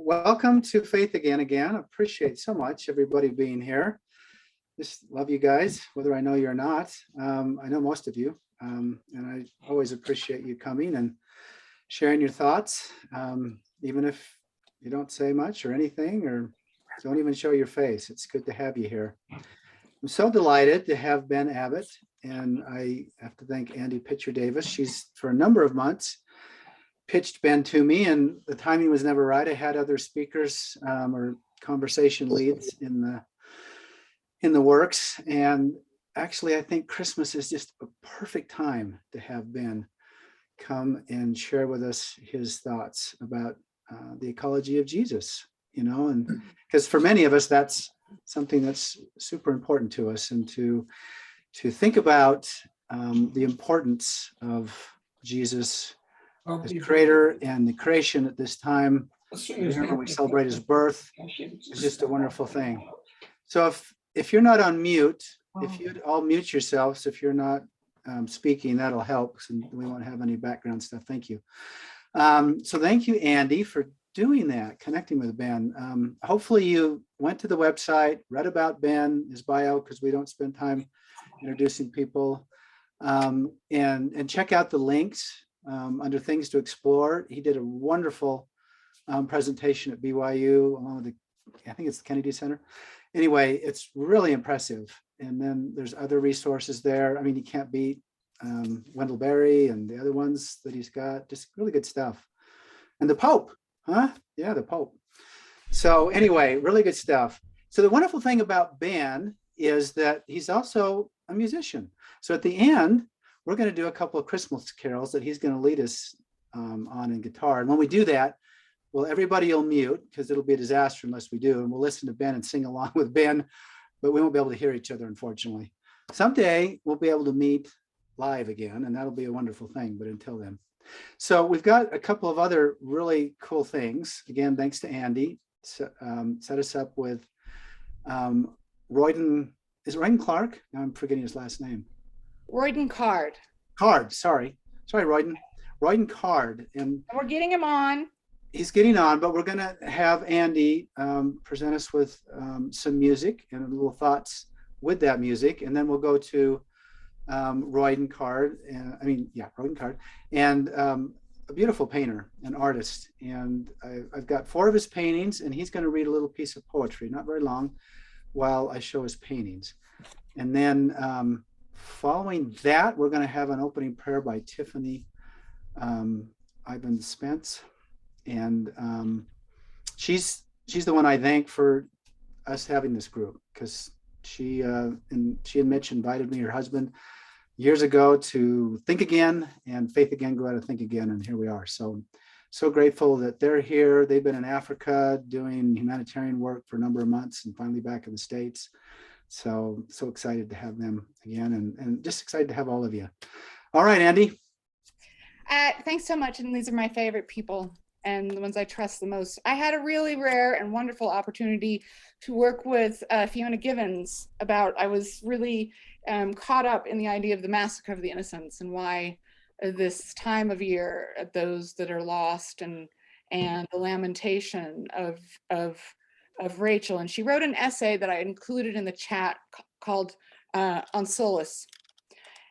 welcome to Faith Again. Appreciate so much everybody being here. Just love you guys, whether I know you or not. I know most of you, and I always appreciate you coming and sharing your thoughts, even if you don't say much or anything, or don't even show your face. It's good to have you here. I'm so delighted to have Ben Abbott, and I have to thank Andy Pitcher Davis. She's, for a number of months, pitched Ben to me, and the timing was never right. I had other speakers or conversation leads in the works, and actually I think Christmas is just a perfect time to have Ben come and share with us his thoughts about the ecology of Jesus, and because for many of us that's something that's super important to us, and to think about the importance of Jesus as creator and the creation at this time. Remember, we celebrate his birth. It's just a wonderful thing. So if you're not on mute, if you'd all mute yourselves, if you're not speaking, that'll help, and we won't have any background stuff. Thank you. So thank you, Andy, for doing that, connecting with Ben. Hopefully you went to the website, read about Ben, his bio, because we don't spend time introducing people, and check out the links under things to explore. He did a wonderful presentation at BYU along with I think it's the Kennedy Center. Anyway, it's really impressive. And then there's other resources there. I mean, you can't beat Wendell Berry and the other ones that he's got. Just really good stuff. And the Pope, huh? Yeah, the Pope. So anyway, really good stuff. So the wonderful thing about Ben is that he's also a musician. So at the end, we're going to do a couple of Christmas carols that he's going to lead us on in guitar. And when we do that, well, everybody will mute, because it'll be a disaster unless we do. And we'll listen to Ben and sing along with Ben, but we won't be able to hear each other, unfortunately. Someday we'll be able to meet live again, and that'll be a wonderful thing. But until then. So we've got a couple of other really cool things. Again, thanks to Andy. Set us up with Royden. Is it Royden Clark? I'm forgetting his last name. Royden Card. Sorry, Royden. Royden Card. And we're getting him on. He's getting on, but we're going to have Andy present us with some music and little thoughts with that music. And then we'll go to Royden Card. Royden Card. And a beautiful painter, an artist. And I've got 4 of his paintings, and he's going to read a little piece of poetry, not very long, while I show his paintings. And then following that, we're going to have an opening prayer by Tiffany Ivan Spence. And she's the one I thank for us having this group, because she had Mitch invited me, her husband, years ago to think again, and Faith Again go out and think again, and here we are. So grateful that they're here. They've been in Africa doing humanitarian work for a number of months, and finally back in the States. So excited to have them again, and just excited to have all of you. All right, Andy. Thanks so much. And these are my favorite people, and the ones I trust the most. I had a really rare and wonderful opportunity to work with Fiona Givens I was really caught up in the idea of the massacre of the innocents, and why this time of year, those that are lost, and the lamentation of Rachel. And she wrote an essay that I included in the chat called On Solace.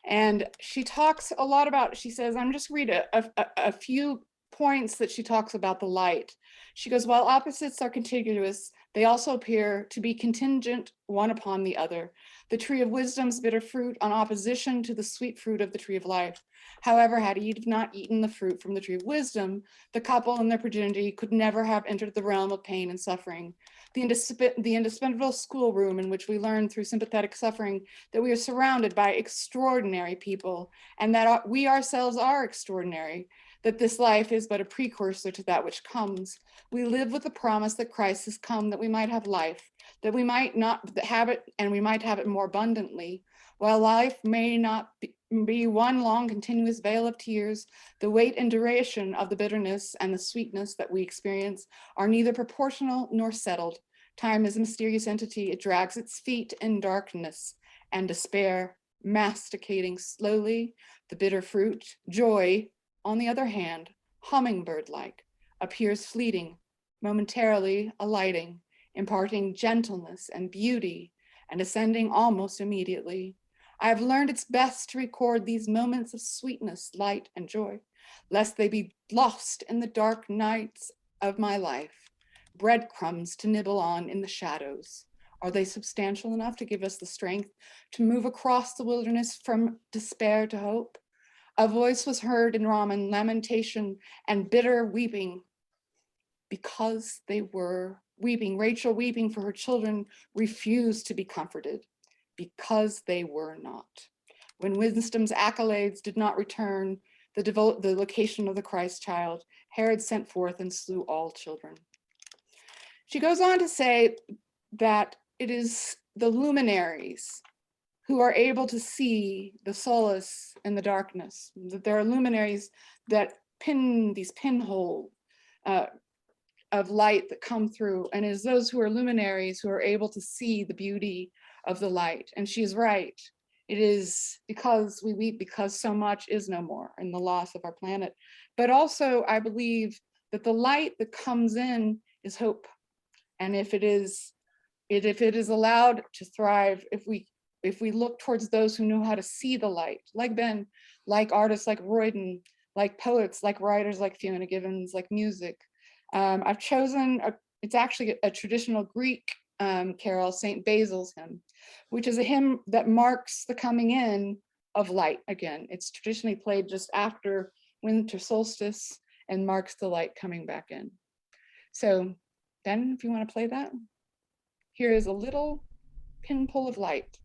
And she talks a lot about, she says, I'm just read a few points that she talks about the light. She goes, while opposites are contiguous, they also appear to be contingent one upon the other. The tree of wisdom's bitter fruit on opposition to the sweet fruit of the tree of life. However, had Eve not eaten the fruit from the tree of wisdom, the couple and their progeny could never have entered the realm of pain and suffering. The indispensable schoolroom in which we learn through sympathetic suffering that we are surrounded by extraordinary people, and that we ourselves are extraordinary, that this life is but a precursor to that which comes. We live with the promise that Christ has come that we might have life, that we might not have it, and we might have it more abundantly. While life may not be one long continuous veil of tears, the weight and duration of the bitterness and the sweetness that we experience are neither proportional nor settled. Time is a mysterious entity. It drags its feet in darkness and despair, masticating slowly the bitter fruit. Joy, on the other hand, hummingbird-like, appears fleeting, momentarily alighting, imparting gentleness and beauty, and ascending almost immediately. I have learned it's best to record these moments of sweetness, light, and joy, lest they be lost in the dark nights of my life. Breadcrumbs to nibble on in the shadows. Are they substantial enough to give us the strength to move across the wilderness from despair to hope? A voice was heard in Raman, lamentation and bitter weeping, because they were weeping. Rachel, weeping for her children, refused to be comforted because they were not. When wisdom's accolades did not return the location of the Christ child, Herod sent forth and slew all children. She goes on to say that it is the luminaries who are able to see the solace in the darkness, that there are luminaries that pin these pinholes of light that come through, and it is those who are luminaries who are able to see the beauty of the light. And she is right. It is because we weep because so much is no more in the loss of our planet. But also, I believe that the light that comes in is hope. And if it is allowed to thrive, if we look towards those who know how to see the light, like Ben, like artists like Royden, like poets, like writers like Fiona Givens, like music. I've chosen, it's actually a traditional Greek carol, St. Basil's hymn, which is a hymn that marks the coming in of light again. It's traditionally played just after winter solstice and marks the light coming back in. So Ben, if you want to play that, here is a little pinpool of light.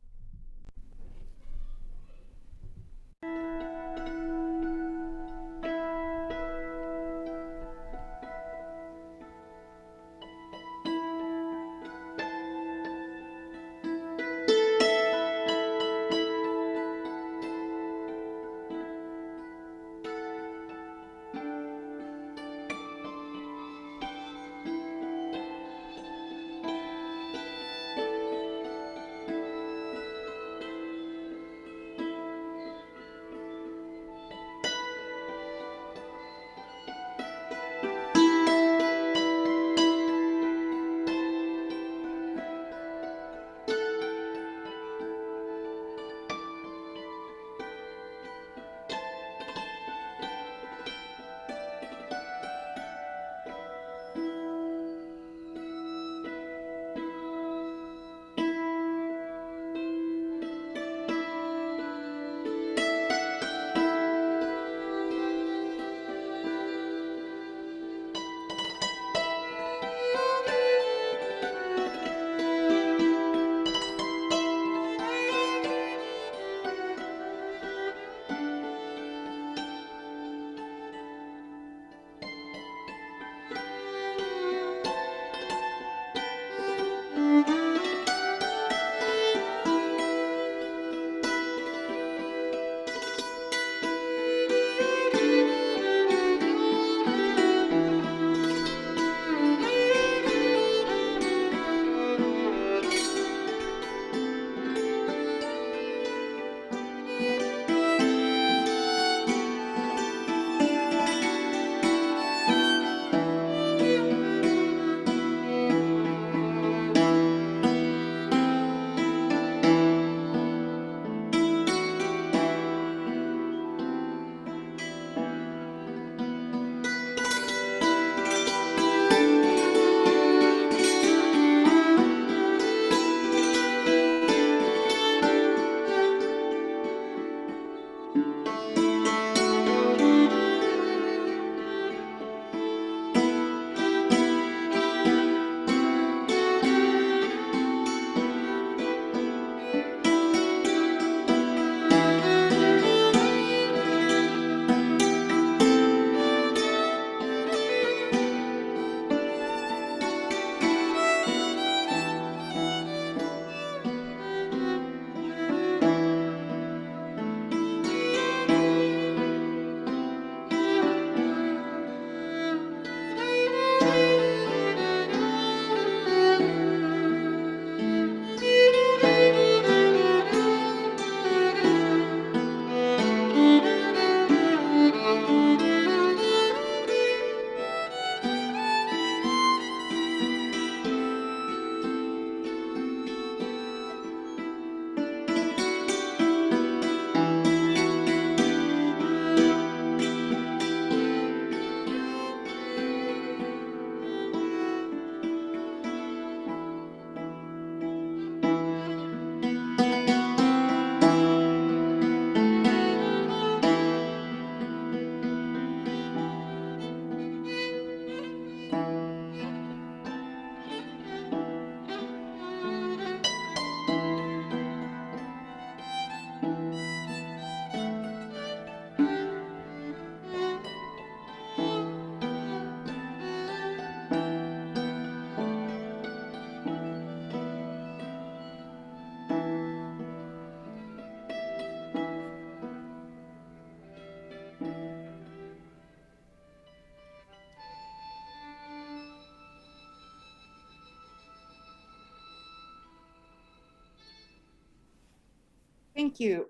Thank you.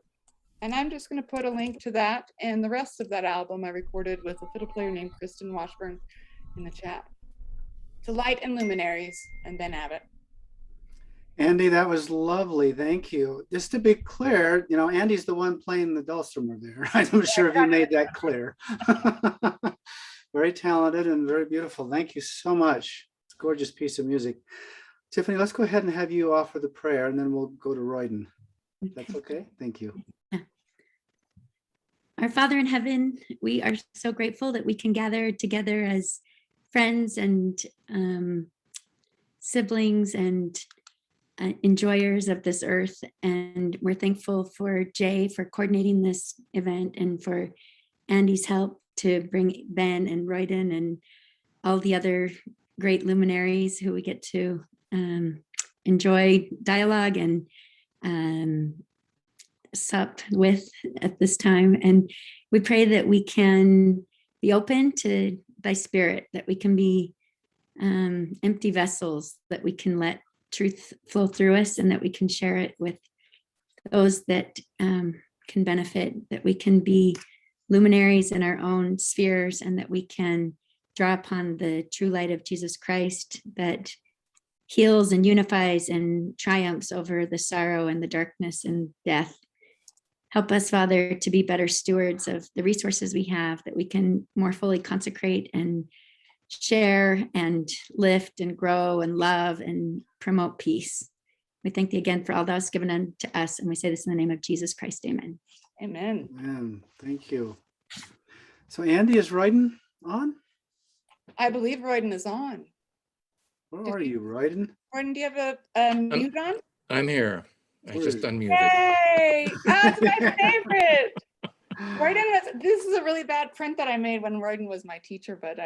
And I'm just going to put a link to that and the rest of that album I recorded with a fiddle player named Kristen Washburn in the chat. To Light and Luminaries and Ben Abbott. Andy, that was lovely. Thank you. Just to be clear, Andy's the one playing the dulcimer there. I'm not sure if you made that clear. Very talented and very beautiful. Thank you so much. It's a gorgeous piece of music. Tiffany, let's go ahead and have you offer the prayer, and then we'll go to Royden. That's okay? Thank you. Our Father in heaven, we are so grateful that we can gather together as friends and siblings and enjoyers of this earth. And we're thankful for Jay for coordinating this event and for Andy's help to bring Ben and Royden and all the other great luminaries who we get to enjoy dialogue and sup with at this time. And we pray that we can be open to thy spirit, that we can be empty vessels, that we can let truth flow through us, and that we can share it with those that can benefit, that we can be luminaries in our own spheres, and that we can draw upon the true light of Jesus Christ that heals and unifies and triumphs over the sorrow and the darkness and death. Help us, Father, to be better stewards of the resources we have, that we can more fully consecrate and share and lift and grow and love and promote peace. We thank thee again for all thou hast given unto us, and we say this in the name of Jesus Christ. Amen. Amen. Amen. Thank you. So Andy, is Royden on? I believe Royden is on. Where are you, Royden? Royden, do you have a mute on? I'm here. I Where just is it? unmuted. Yay! That's my favorite. Royden this is a really bad print that I made when Royden was my teacher, but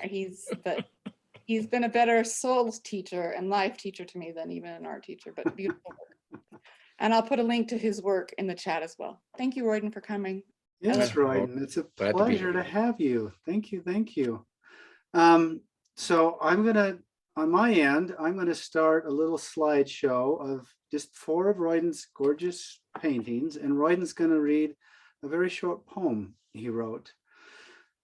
he's been a better soul teacher and life teacher to me than even an art teacher, but beautiful work. And I'll put a link to his work in the chat as well. Thank you, Royden, for coming. Yes, Royden. It's a Glad to be pleasure here. to have you. Thank you. Thank you. So on my end, I'm going to start a little slideshow of just 4 of Royden's gorgeous paintings, and Royden's going to read a very short poem he wrote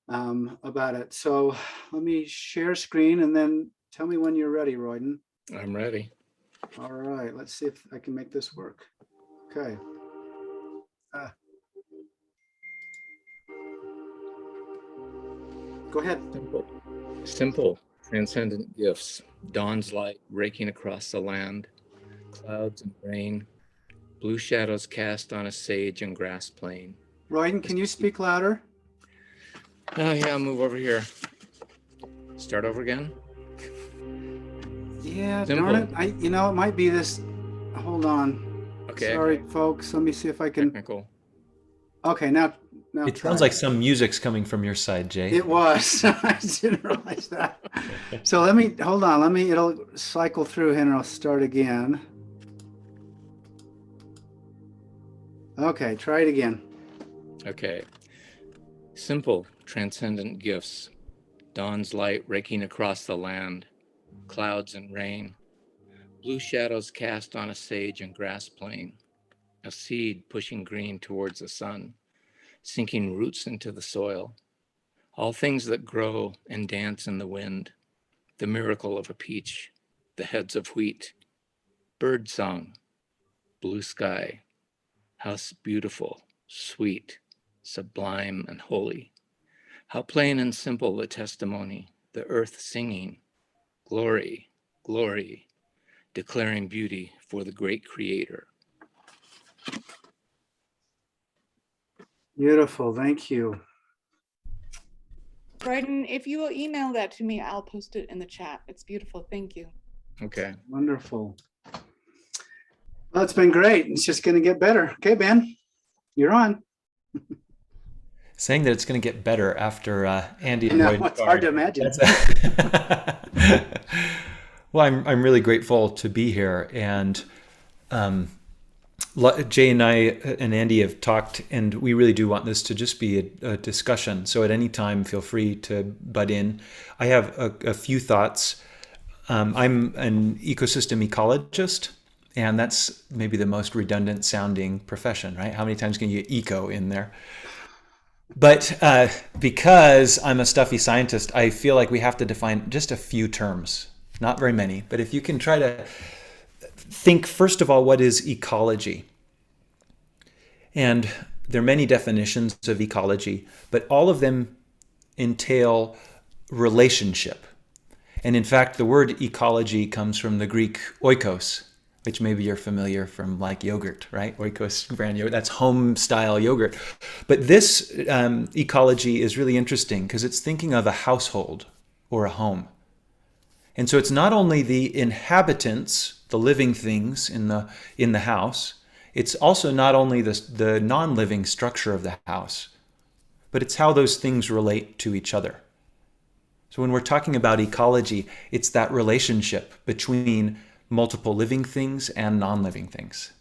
about it. So let me share screen and then tell me when you're ready, Royden. I'm ready. All right, let's see if I can make this work. Okay. Go ahead. Simple, transcendent gifts. Dawn's light raking across the land. Clouds and rain. Blue shadows cast on a sage and grass plain. Royden, can you speak louder? Oh yeah, move over here. Start over again. Yeah, Simple. darn it. It might be this. Hold on. Okay. Sorry, folks. Let me see if I can. Technical. Okay, now It try. sounds like some music's coming from your side, Jay. It was. I didn't realize that. So hold on. It'll cycle through here and I'll start again. Okay, try it again. Okay. Simple, transcendent gifts. Dawn's light raking across the land. Clouds and rain. Blue shadows cast on a sage and grass plain. A seed pushing green towards the sun, sinking roots into the soil. All things that grow and dance in the wind. The miracle of a peach, the heads of wheat. Bird song, blue sky. How beautiful, sweet, sublime, and holy. How plain and simple the testimony, the earth singing, glory, glory, declaring beauty for the great creator. Beautiful. Thank you. Royden, if you will email that to me, I'll post it in the chat. It's beautiful. Thank you. Okay. Wonderful. Well, it's been great. It's just going to get better. Okay, Ben, you're on. Saying that it's going to get better after Andy and No, Royden. it's hard to imagine. Well, I'm really grateful to be here, and Jay and I and Andy have talked, and we really do want this to just be a discussion. So at any time, feel free to butt in. I have a few thoughts. I'm an ecosystem ecologist, And that's maybe the most redundant sounding profession, right? How many times can you get eco in there? But because I'm a stuffy scientist, I feel like we have to define just a few terms, not very many. But if you can try to think, first of all, what is ecology? And there are many definitions of ecology, but all of them entail relationship. And in fact, the word ecology comes from the Greek oikos, which maybe you're familiar from like yogurt, right? Oikos brand yogurt, that's home style yogurt. But this ecology is really interesting because it's thinking of a household or a home. And so it's not only the inhabitants, the living things in the house, it's also not only the non-living structure of the house, but it's how those things relate to each other. So when we're talking about ecology, it's that relationship between multiple living things and non-living things.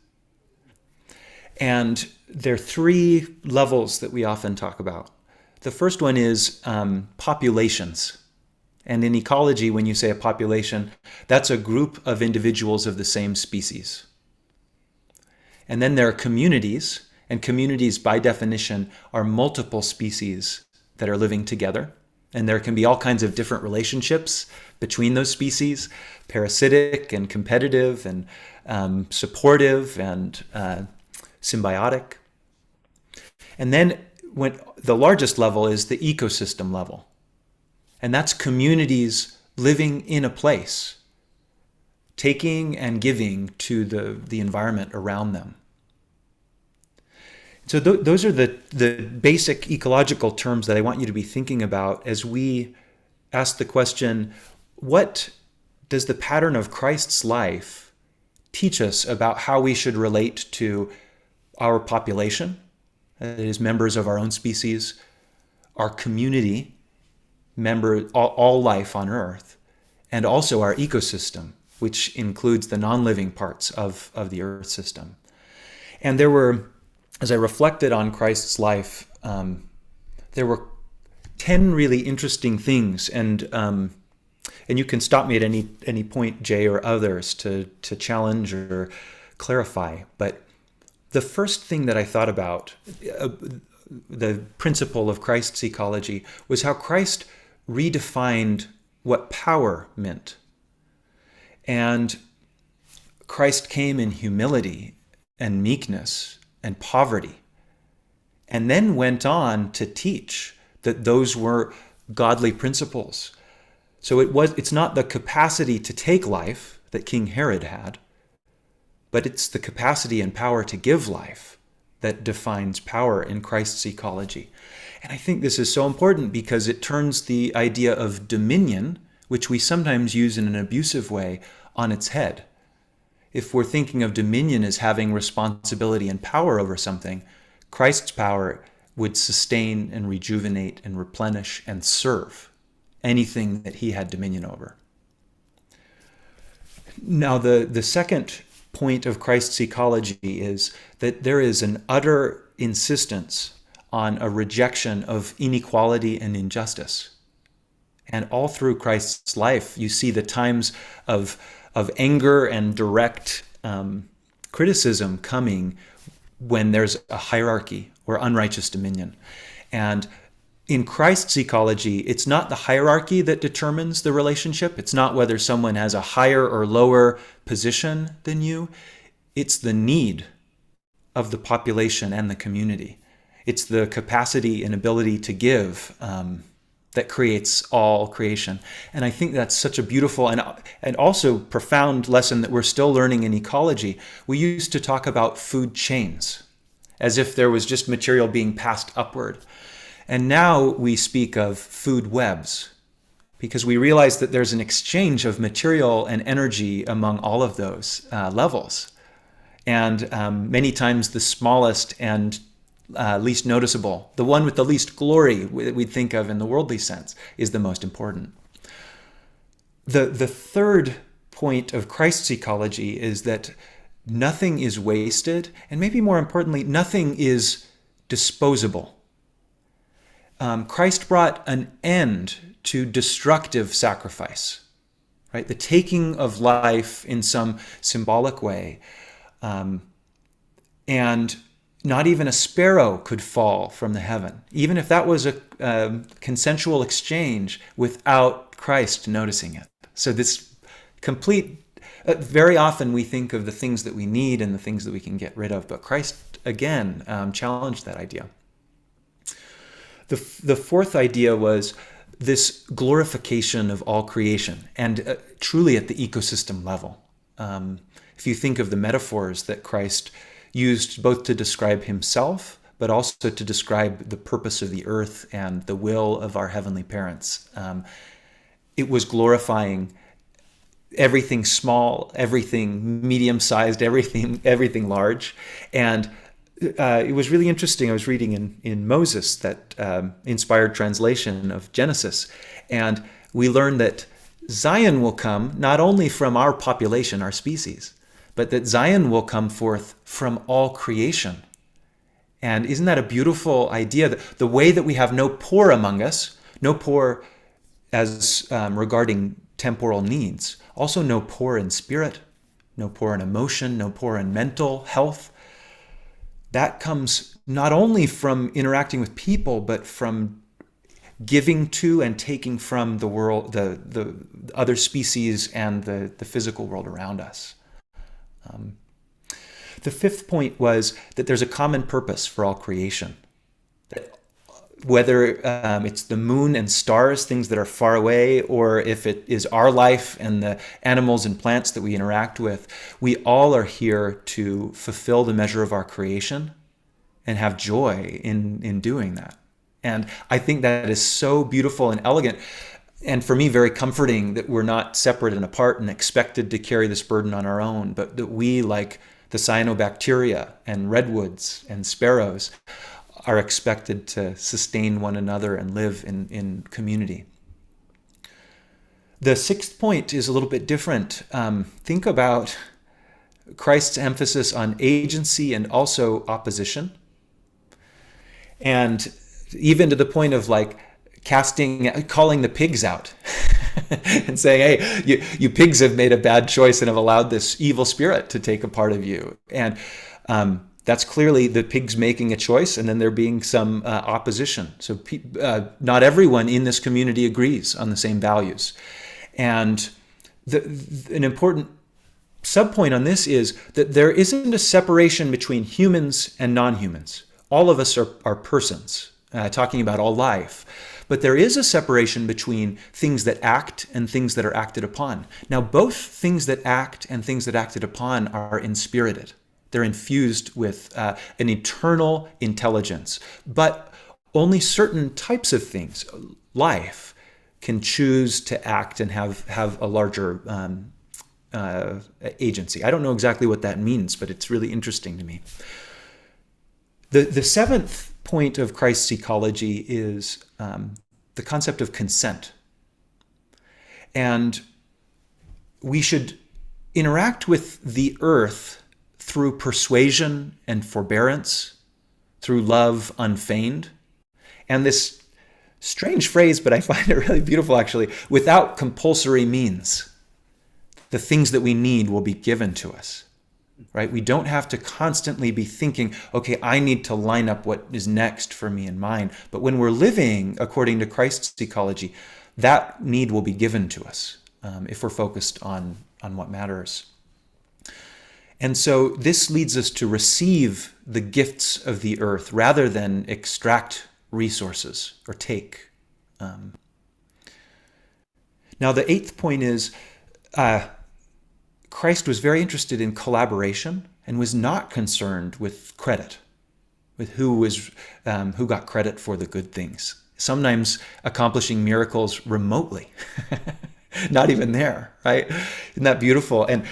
And there are three levels that we often talk about. The first one is populations. And in ecology, when you say a population, that's a group of individuals of the same species. And then there are communities, and communities by definition are multiple species that are living together. And there can be all kinds of different relationships between those species, parasitic and competitive and supportive and symbiotic. And then when the largest level is the ecosystem level. And that's communities living in a place, taking and giving to the environment around them. So those are the basic ecological terms that I want you to be thinking about as we ask the question, what does the pattern of Christ's life teach us about how we should relate to our population, that is members of our own species, our community, all life on Earth, and also our ecosystem, which includes the non-living parts of the Earth system. And there were, as I reflected on Christ's life, there were 10 really interesting things, and you can stop me at any point, Jay or others, to challenge or clarify. But the first thing that I thought about, the principle of Christ's ecology, was how Christ redefined what power meant. And Christ came in humility and meekness and poverty, and then went on to teach that those were godly principles. So it's not the capacity to take life that King Herod had, but it's the capacity and power to give life that defines power in Christ's ecology. And I think this is so important because it turns the idea of dominion, which we sometimes use in an abusive way, on its head. If we're thinking of dominion as having responsibility and power over something, Christ's power would sustain and rejuvenate and replenish and serve anything that he had dominion over. Now, the second point of Christ's ecology is that there is an utter insistence on a rejection of inequality and injustice. And all through Christ's life, you see the times of anger and direct criticism coming when there's a hierarchy or unrighteous dominion. And in Christ's ecology, it's not the hierarchy that determines the relationship. It's not whether someone has a higher or lower position than you. It's the need of the population and the community. It's the capacity and ability to give that creates all creation. And I think that's such a beautiful and also profound lesson that we're still learning in ecology. We used to talk about food chains as if there was just material being passed upward. And now we speak of food webs because we realize that there's an exchange of material and energy among all of those levels. And many times the smallest and least noticeable, the one with the least glory that we'd think of in the worldly sense, is the most important. The third point of Christ's ecology is that nothing is wasted, and maybe more importantly, nothing is disposable. Christ brought an end to destructive sacrifice. right? The taking of life in some symbolic way. And not even a sparrow could fall from the heaven, even if that was a consensual exchange without Christ noticing it. So this complete, very often we think of the things that we need and the things that we can get rid of, but Christ, again, challenged that idea. The fourth idea was this glorification of all creation, and truly at the ecosystem level. If you think of the metaphors that Christ used both to describe himself, but also to describe the purpose of the earth and the will of our heavenly parents, it was glorifying everything small, everything medium-sized, everything large. And it was really interesting. I was reading in Moses, that inspired translation of Genesis, and we learned that Zion will come not only from our population, our species, but that Zion will come forth from all creation. And isn't that a beautiful idea? That the way that we have no poor among us, no poor as regarding temporal needs, also no poor in spirit, no poor in emotion, no poor in mental health. That comes not only from interacting with people, but from giving to and taking from the world, the other species and the physical world around us. The fifth point was that there's a common purpose for all creation. That whether it's the moon and stars, things that are far away, or if it is our life and the animals and plants that we interact with, we all are here to fulfill the measure of our creation and have joy in doing that. And I think that is so beautiful and elegant, and for me, very comforting, that we're not separate and apart and expected to carry this burden on our own, but that we, like the cyanobacteria and redwoods and sparrows, are expected to sustain one another and live in community. The sixth point is a little bit different. Think about Christ's emphasis on agency and also opposition. And even to the point of like calling the pigs out and saying, hey, you pigs have made a bad choice and have allowed this evil spirit to take a part of you. And that's clearly the pigs making a choice, and then there being some opposition. So not everyone in this community agrees on the same values. And an important subpoint on this is that there isn't a separation between humans and non-humans. All of us are persons, talking about all life. But there is a separation between things that act and things that are acted upon. Now, both things that act and things that acted upon are inspirited. They're infused with an eternal intelligence. But only certain types of things, life, can choose to act and have a larger agency. I don't know exactly what that means, but it's really interesting to me. The seventh point of Christ's ecology is the concept of consent. And we should interact with the earth through persuasion and forbearance, through love unfeigned. And this strange phrase, but I find it really beautiful actually, without compulsory means. The things that we need will be given to us. Right? We don't have to constantly be thinking, okay, I need to line up what is next for me and mine. But when we're living according to Christ's ecology, that need will be given to us if we're focused on what matters. And so this leads us to receive the gifts of the earth rather than extract resources or take. Now, the eighth point is Christ was very interested in collaboration and was not concerned with credit, with who got credit for the good things. Sometimes accomplishing miracles remotely, not even there, right? Isn't that beautiful? And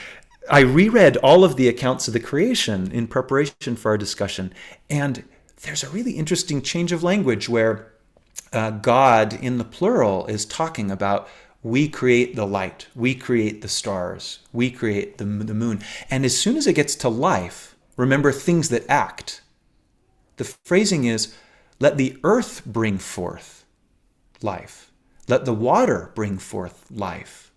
I reread all of the accounts of the creation in preparation for our discussion, and there's a really interesting change of language where God, in the plural, is talking about we create the light, we create the stars, we create the moon. And as soon as it gets to life, remember things that act. The phrasing is, let the earth bring forth life. Let the water bring forth life.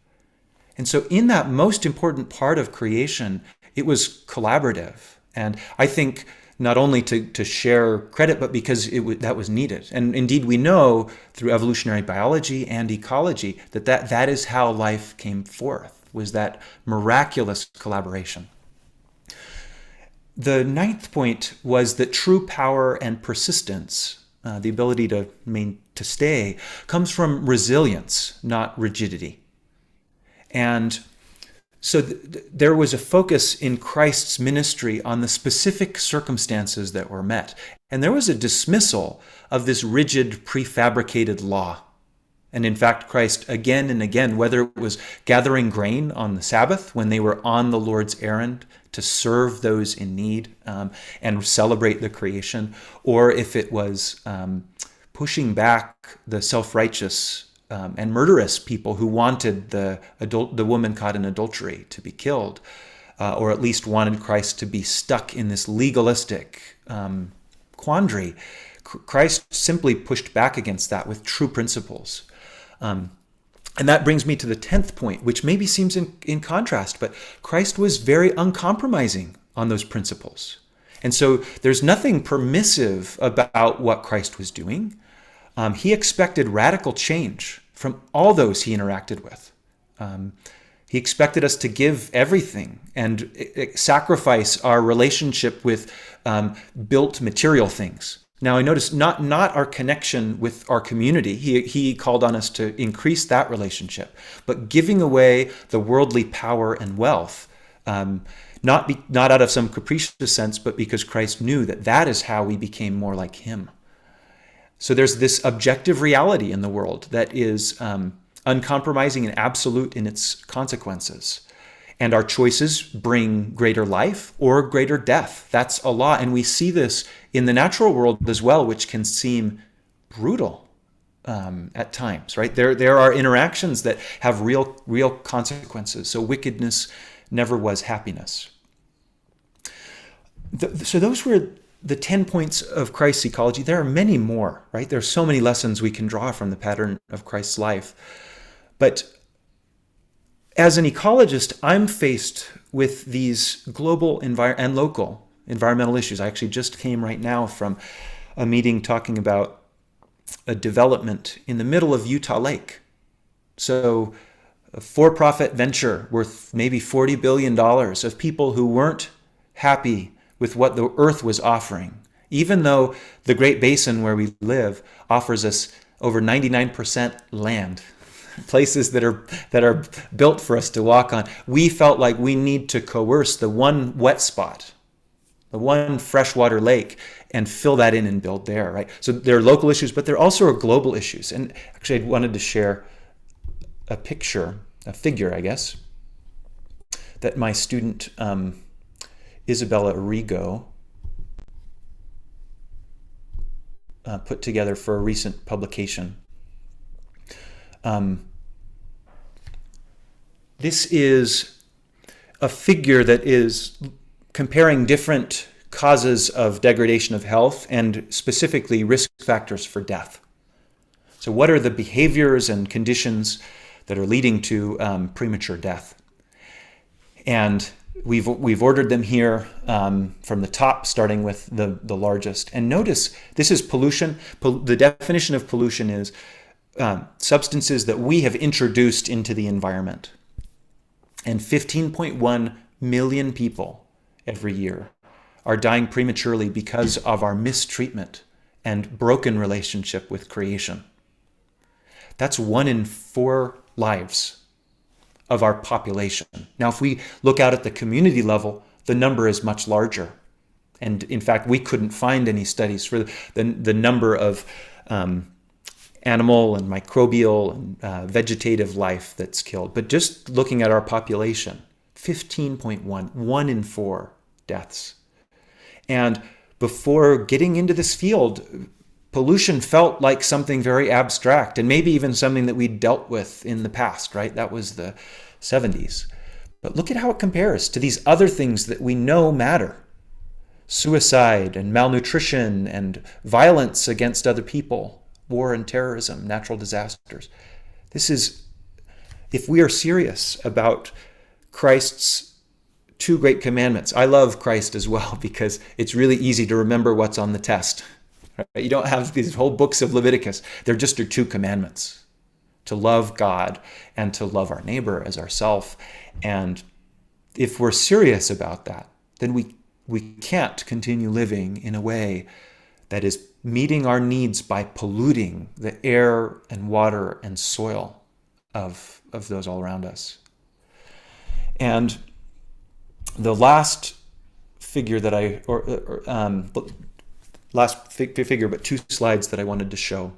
And so in that most important part of creation, it was collaborative. And I think not only to share credit, but because that was needed. And indeed, we know through evolutionary biology and ecology that is how life came forth, was that miraculous collaboration. The ninth point was that true power and persistence, the ability to stay, comes from resilience, not rigidity. And so there was a focus in Christ's ministry on the specific circumstances that were met. And there was a dismissal of this rigid, prefabricated law. And in fact, Christ again and again, whether it was gathering grain on the Sabbath when they were on the Lord's errand to serve those in need and celebrate the creation, or if it was pushing back the self-righteous and murderous people who wanted the woman caught in adultery to be killed, or at least wanted Christ to be stuck in this legalistic quandary. Christ simply pushed back against that with true principles. And that brings me to the 10th point, which maybe seems in contrast, but Christ was very uncompromising on those principles. And so there's nothing permissive about what Christ was doing. He expected radical change from all those he interacted with. He expected us to give everything and sacrifice our relationship with built material things. Now, I notice not our connection with our community. He called on us to increase that relationship, but giving away the worldly power and wealth, not out of some capricious sense, but because Christ knew that is how we became more like him. So there's this objective reality in the world that is uncompromising and absolute in its consequences. And our choices bring greater life or greater death. That's a law. And we see this in the natural world as well, which can seem brutal at times, right? There are interactions that have real consequences. So wickedness never was happiness. So those were the 10 points of Christ's ecology. There are many more, right? There are so many lessons we can draw from the pattern of Christ's life. But as an ecologist, I'm faced with these global and local environmental issues. I actually just came right now from a meeting talking about a development in the middle of Utah Lake. So a for-profit venture worth maybe $40 billion of people who weren't happy with what the earth was offering, even though the Great Basin where we live offers us over 99% land. Places that are built for us to walk on. We felt like we need to coerce the one wet spot, the one freshwater lake, and fill that in and build there, right? So there are local issues, but there also are global issues. And actually, I wanted to share a figure, I guess, that my student Isabella Arrigo put together for a recent publication. This is a figure that is comparing different causes of degradation of health and specifically risk factors for death. So what are the behaviors and conditions that are leading to premature death? And we've ordered them here from the top, starting with the largest. And notice this is pollution. The definition of pollution is substances that we have introduced into the environment. And 15.1 million people every year are dying prematurely because of our mistreatment and broken relationship with creation. That's 1 in 4 lives of our population. Now, if we look out at the community level, the number is much larger. And in fact, we couldn't find any studies for the number of animal and microbial and vegetative life that's killed. But just looking at our population, 15.1, 1 in 4 deaths. And before getting into this field, pollution felt like something very abstract and maybe even something that we dealt with in the past, right? That was the 70s. But look at how it compares to these other things that we know matter. Suicide and malnutrition and violence against other people, war and terrorism, natural disasters. This is if we are serious about Christ's two great commandments. I love Christ as well because it's really easy to remember what's on the test. Right? You don't have these whole books of Leviticus. They're just your two commandments: to love God and to love our neighbor as ourself. And if we're serious about that, then we can't continue living in a way that is meeting our needs by polluting the air and water and soil of those all around us. And the last figure that last figure, but two slides that I wanted to show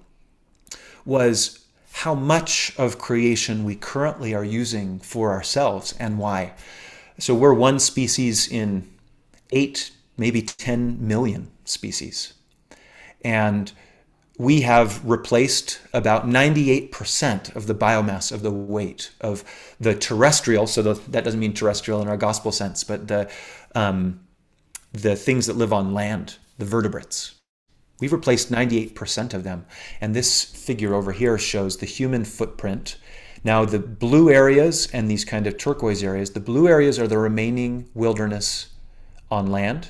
was how much of creation we currently are using for ourselves and why. So we're one species in 8, maybe 10 million species. And we have replaced about 98% of the biomass of the weight of the terrestrial, so that doesn't mean terrestrial in our gospel sense, but the things that live on land, the vertebrates. We've replaced 98% of them. And this figure over here shows the human footprint. Now, the blue areas and these kind of turquoise areas, the blue areas are the remaining wilderness on land,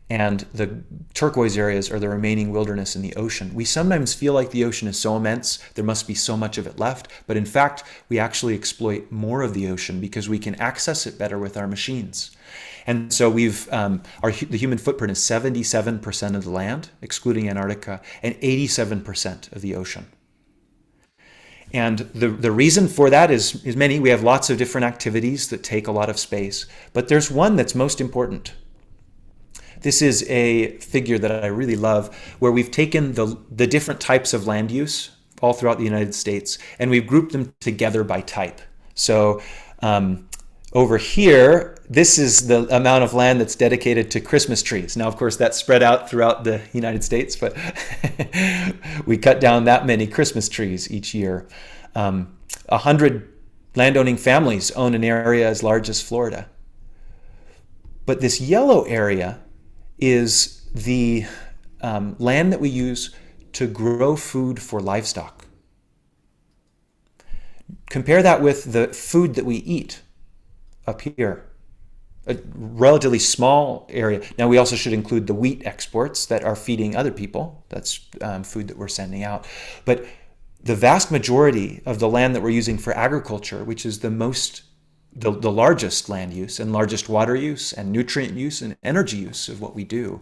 and the turquoise areas are the remaining wilderness in the ocean. We sometimes feel like the ocean is so immense, there must be so much of it left, but in fact, we actually exploit more of the ocean because we can access it better with our machines. And so the human footprint is 77% of the land, excluding Antarctica, and 87% of the ocean. And the reason for that is many. We have lots of different activities that take a lot of space, but there's one that's most important. This is a figure that I really love, where we've taken the different types of land use all throughout the United States, and we've grouped them together by type. So over here, this is the amount of land that's dedicated to Christmas trees. Now, of course, that's spread out throughout the United States, but we cut down that many Christmas trees each year. 100 landowning families own an area as large as Florida. But this yellow area is the land that we use to grow food for livestock. Compare that with the food that we eat up here, a relatively small area. Now, we also should include the wheat exports that are feeding other people. That's food that we're sending out. But the vast majority of the land that we're using for agriculture, which is the largest land use and largest water use and nutrient use and energy use of what we do,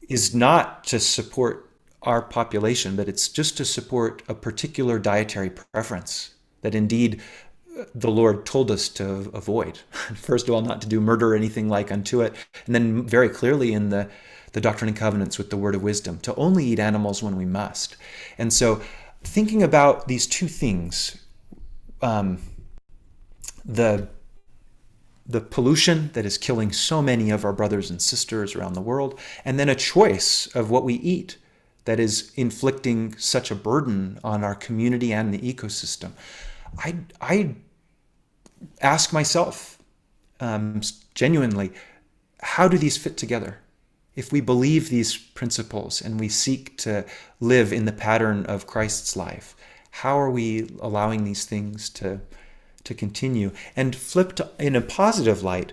is not to support our population, but it's just to support a particular dietary preference that indeed the Lord told us to avoid. First of all, not to do murder or anything like unto it. And then very clearly in the Doctrine and Covenants with the Word of Wisdom, to only eat animals when we must. And so thinking about these two things, the pollution that is killing so many of our brothers and sisters around the world, and then a choice of what we eat that is inflicting such a burden on our community and the ecosystem. I ask myself genuinely, how do these fit together? If we believe these principles and we seek to live in the pattern of Christ's life, how are we allowing these things to continue? And flipped in a positive light,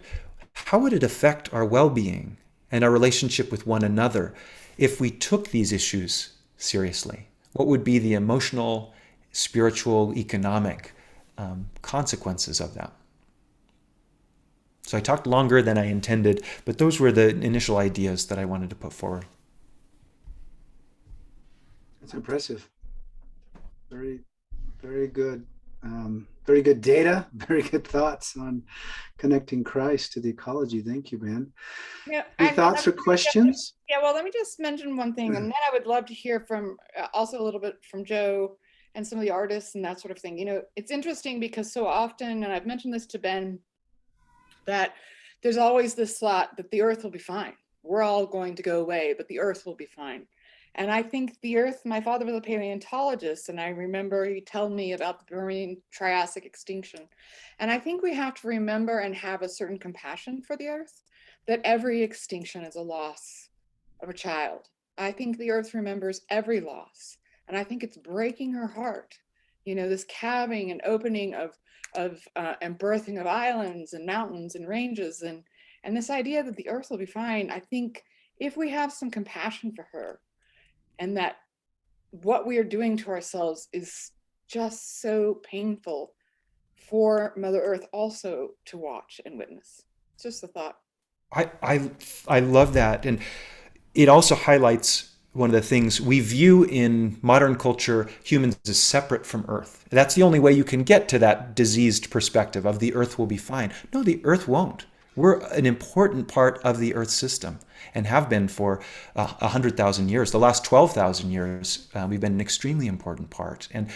how would it affect our well-being and our relationship with one another if we took these issues seriously? What would be the emotional, spiritual, economic consequences of that? So I talked longer than I intended, but those were the initial ideas that I wanted to put forward. That's impressive. Very, very good. Very good data, very good thoughts on connecting Christ to the ecology. Thank you, Ben. Yeah, Any thoughts or questions? Yeah, well, let me just mention one thing, and then I would love to hear from also a little bit from Joe and some of the artists and that sort of thing. You know, it's interesting because so often, and I've mentioned this to Ben, that there's always this thought that the earth will be fine. We're all going to go away, but the earth will be fine. And I think the earth, my father was a paleontologist, and I remember he told me about the Permian Triassic extinction. And I think we have to remember and have a certain compassion for the earth, that every extinction is a loss of a child. I think the earth remembers every loss, and I think it's breaking her heart this calving and opening of and birthing of islands and mountains and ranges, and this idea that the earth will be fine. I think if we have some compassion for her, and that what we are doing to ourselves is just so painful for Mother Earth also to watch and witness. It's just a thought. I love that. And it also highlights one of the things we view in modern culture, humans as separate from Earth. That's the only way you can get to that diseased perspective of the Earth will be fine. No, the Earth won't. We're an important part of the Earth system and have been for 100,000 years. The last 12,000 years, we've been an extremely important part. And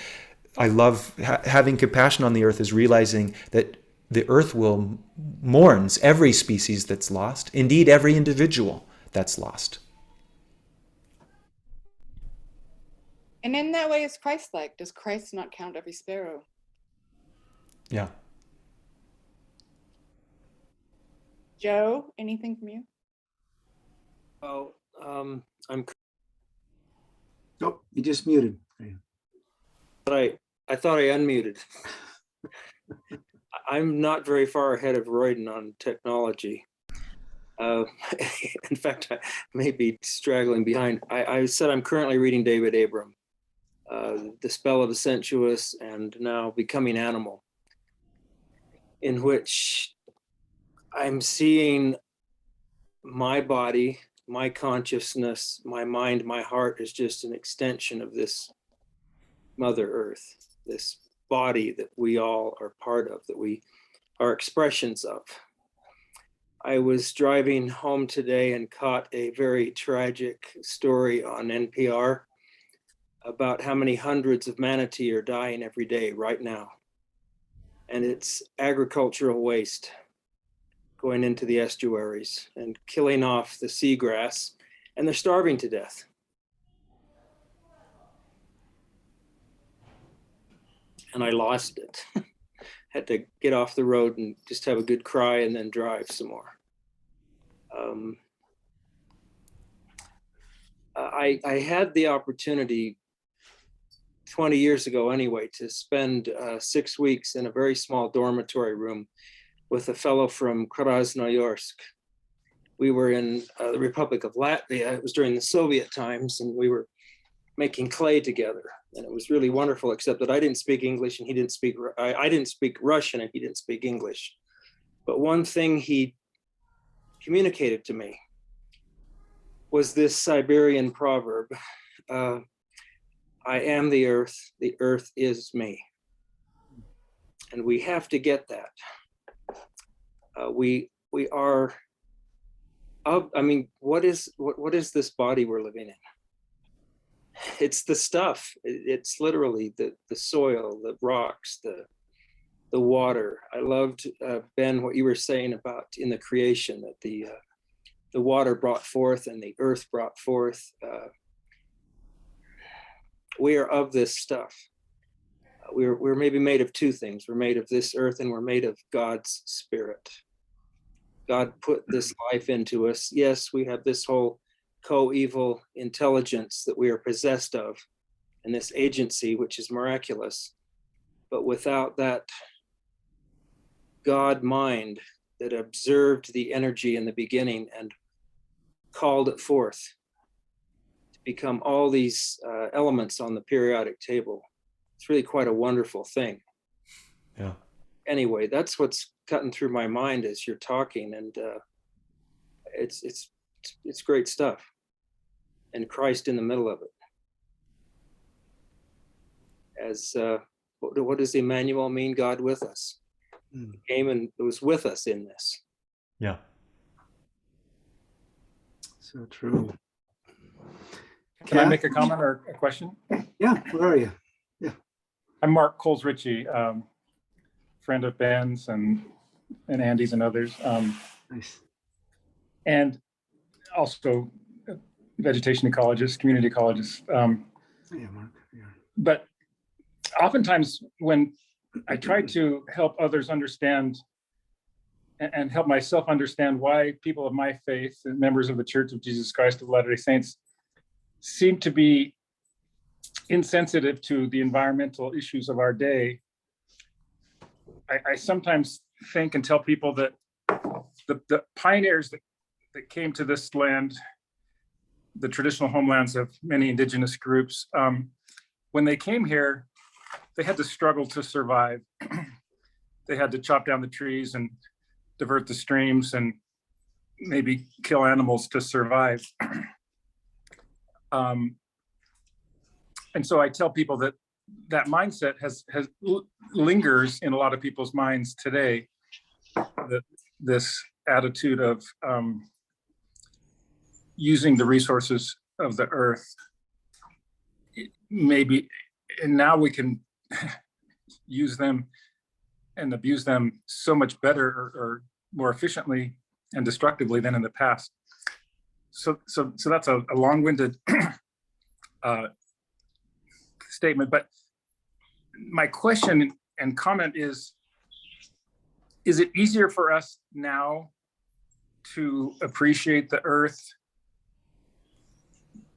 I love having compassion on the Earth is realizing that the Earth mourns every species that's lost, indeed every individual that's lost. And in that way, it's Christ-like. Does Christ not count every sparrow? Yeah. Joe, anything from you? Well, I'm. Nope, you just muted. I thought I unmuted. I'm not very far ahead of Royden on technology. In fact, I may be straggling behind. I said I'm currently reading David Abram, The Spell of the Sensuous, and now Becoming Animal, in which I'm seeing my body, my consciousness, my mind, my heart is just an extension of this Mother Earth, this body that we all are part of, that we are expressions of. I was driving home today and caught a very tragic story on NPR about how many hundreds of manatee are dying every day right now. And it's agricultural waste going into the estuaries and killing off the seagrass, and they're starving to death. And I lost it. Had to get off the road and just have a good cry and then drive some more. I had the opportunity 20 years ago anyway to spend 6 weeks in a very small dormitory room with a fellow from Krasnoyarsk. We were in the Republic of Latvia. It was during the Soviet times, and we were making clay together. And it was really wonderful, except that I didn't speak English and he didn't speak, I didn't speak Russian and he didn't speak English. But one thing he communicated to me was this Siberian proverb, I am the earth is me. And we have to get that. We are, I mean, what is this body we're living in? It's the stuff. It's literally the soil, the rocks, the water. I loved, Ben, what you were saying about in the creation, that the water brought forth and the earth brought forth. We are of this stuff. We're maybe made of two things. We're made of this earth and we're made of God's spirit. God put this life into us. Yes, we have this whole coeval intelligence that we are possessed of, and this agency, which is miraculous. But without that God mind that observed the energy in the beginning and called it forth to become all these elements on the periodic table, it's really quite a wonderful thing. Yeah. Anyway, that's what's cutting through my mind as you're talking, and it's great stuff. And Christ in the middle of it. As what does Emmanuel mean? God with us. He came and was with us in this. Yeah. So true. Can I make a comment or a question? Yeah, where are you? I'm Mark Coles Ritchie, friend of Ben's and Andy's and others. Nice. And also vegetation ecologist, community ecologist. Yeah, Mark. Yeah. But oftentimes when I try to help others understand and help myself understand why people of my faith and members of the Church of Jesus Christ of Latter-day Saints seem to be insensitive to the environmental issues of our day, I sometimes think and tell people that the pioneers that came to this land, the traditional homelands of many indigenous groups, when they came here, they had to struggle to survive. They had to chop down the trees and divert the streams and maybe kill animals to survive. And so I tell people that that mindset lingers in a lot of people's minds today. This attitude of using the resources of the earth, maybe, and now we can use them and abuse them so much better or more efficiently and destructively than in the past. So that's a long-winded statement, but my question and comment is it easier for us now to appreciate the earth,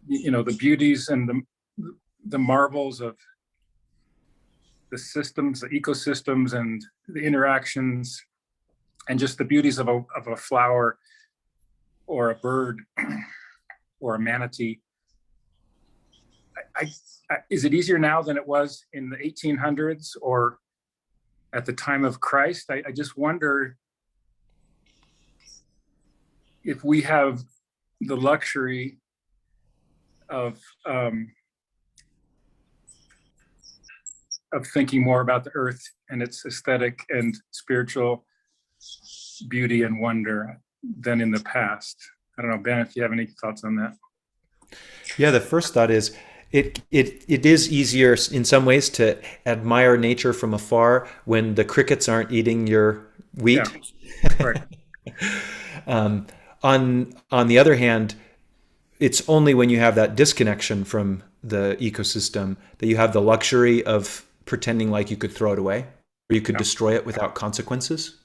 the beauties and the marvels of the systems, the ecosystems and the interactions, and just the beauties of a flower or a bird or a manatee? Is it easier now than it was in the 1800s or at the time of Christ? I just wonder if we have the luxury of thinking more about the earth and its aesthetic and spiritual beauty and wonder than in the past. I don't know, Ben, if you have any thoughts on that. Yeah, the first thought is it is easier in some ways to admire nature from afar when the crickets aren't eating your wheat. Yeah, right. On the other hand, it's only when you have that disconnection from the ecosystem that you have the luxury of pretending like you could throw it away or you could destroy it without consequences.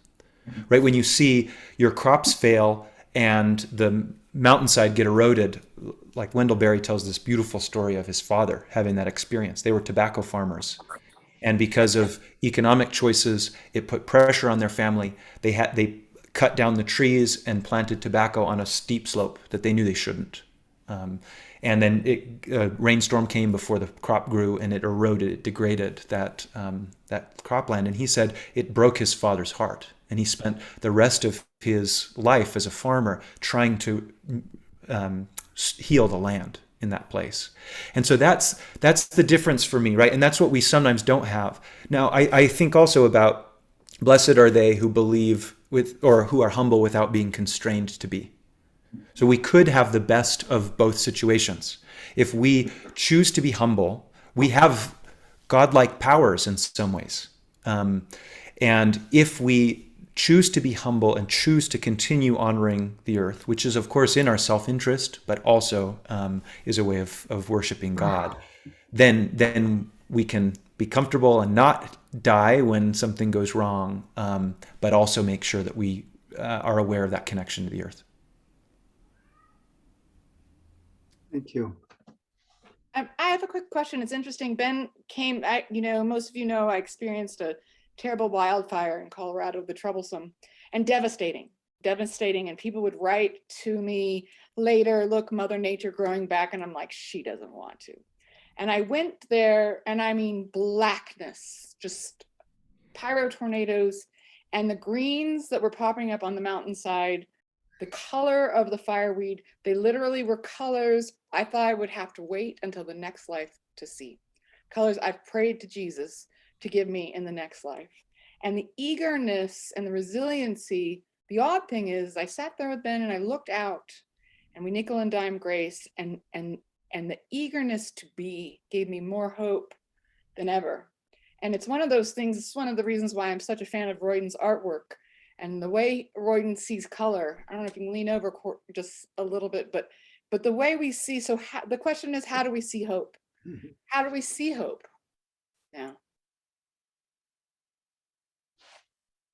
Right? When you see your crops fail and the mountainside get eroded, like Wendell Berry tells this beautiful story of his father having that experience. They were tobacco farmers. And because of economic choices, it put pressure on their family. They cut down the trees and planted tobacco on a steep slope that they knew they shouldn't. And then a rainstorm came before the crop grew, and it eroded, it degraded that cropland. And he said it broke his father's heart. And he spent the rest of his life as a farmer trying to heal the land in that place. And so that's the difference for me, right? And that's what we sometimes don't have. Now, I think also about blessed are they who believe with, or who are humble without being constrained to be. So we could have the best of both situations. If we choose to be humble, we have godlike powers in some ways. And if we choose to be humble and choose to continue honoring the earth, which is, of course, in our self-interest, but also is a way of worshiping God, then we can be comfortable and not die when something goes wrong, but also make sure that we are aware of that connection to the earth. Thank you. I have a quick question. It's interesting. Ben came, most of you know, I experienced a terrible wildfire in Colorado, the troublesome and devastating. And people would write to me later, look, Mother Nature growing back. And I'm like, she doesn't want to. And I went there, and I mean, blackness, just pyro tornadoes, and the greens that were popping up on the mountainside, the color of the fireweed, they literally were colors I thought I would have to wait until the next life to see. Colors I've prayed to Jesus to give me in the next life. And the eagerness and the resiliency, the odd thing is I sat there with Ben and I looked out, and we nickel and dime grace, and the eagerness to be gave me more hope than ever. And it's one of those things, it's one of the reasons why I'm such a fan of Royden's artwork and the way Royden sees color. I don't know if you can lean over just a little bit, but the way we see, so the question is, how do we see hope? Mm-hmm. How do we see hope now?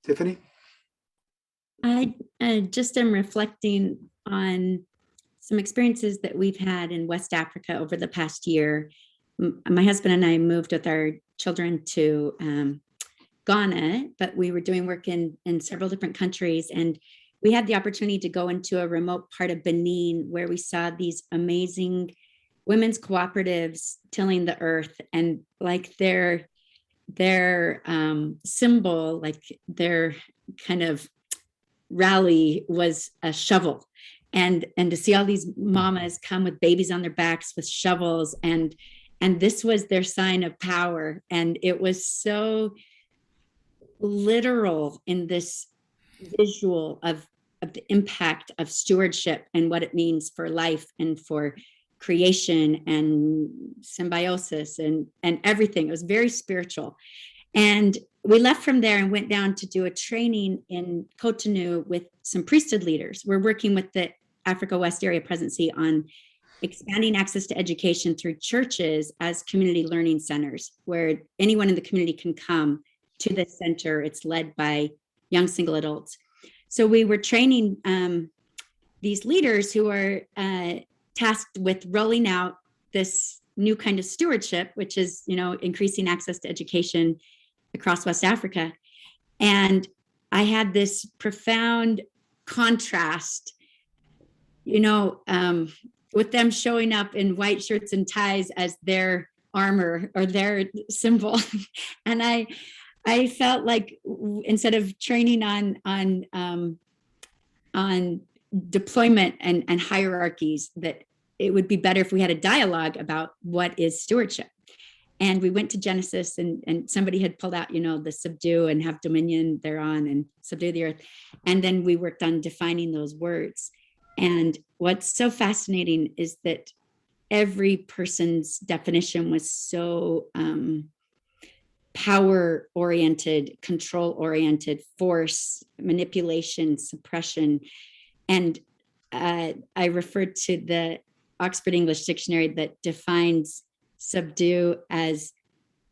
Tiffany? I just am reflecting on some experiences that we've had in West Africa over the past year. my husband and I moved with our children to Ghana, but we were doing work in several different countries. And we had the opportunity to go into a remote part of Benin where we saw these amazing women's cooperatives tilling the earth, and like their symbol, like their kind of rally was a shovel. And to see all these mamas come with babies on their backs with shovels, and this was their sign of power. And it was so literal in this visual of the impact of stewardship and what it means for life and for creation and symbiosis and everything. It was very spiritual. And we left from there and went down to do a training in Cotonou with some priesthood leaders. We're working with the Africa West Area Presidency on expanding access to education through churches as community learning centers, where anyone in the community can come to the center. It's led by young single adults. So we were training these leaders who are tasked with rolling out this new kind of stewardship, which is, increasing access to education across West Africa. And I had this profound contrast, with them showing up in white shirts and ties as their armor or their symbol. And I felt like instead of training on deployment and hierarchies, that it would be better if we had a dialogue about what is stewardship. And we went to Genesis, and somebody had pulled out, the subdue and have dominion thereon and subdue the earth. And then we worked on defining those words. And what's so fascinating is that every person's definition was so power-oriented, control-oriented, force, manipulation, suppression. And I referred to the Oxford English Dictionary that defines subdue as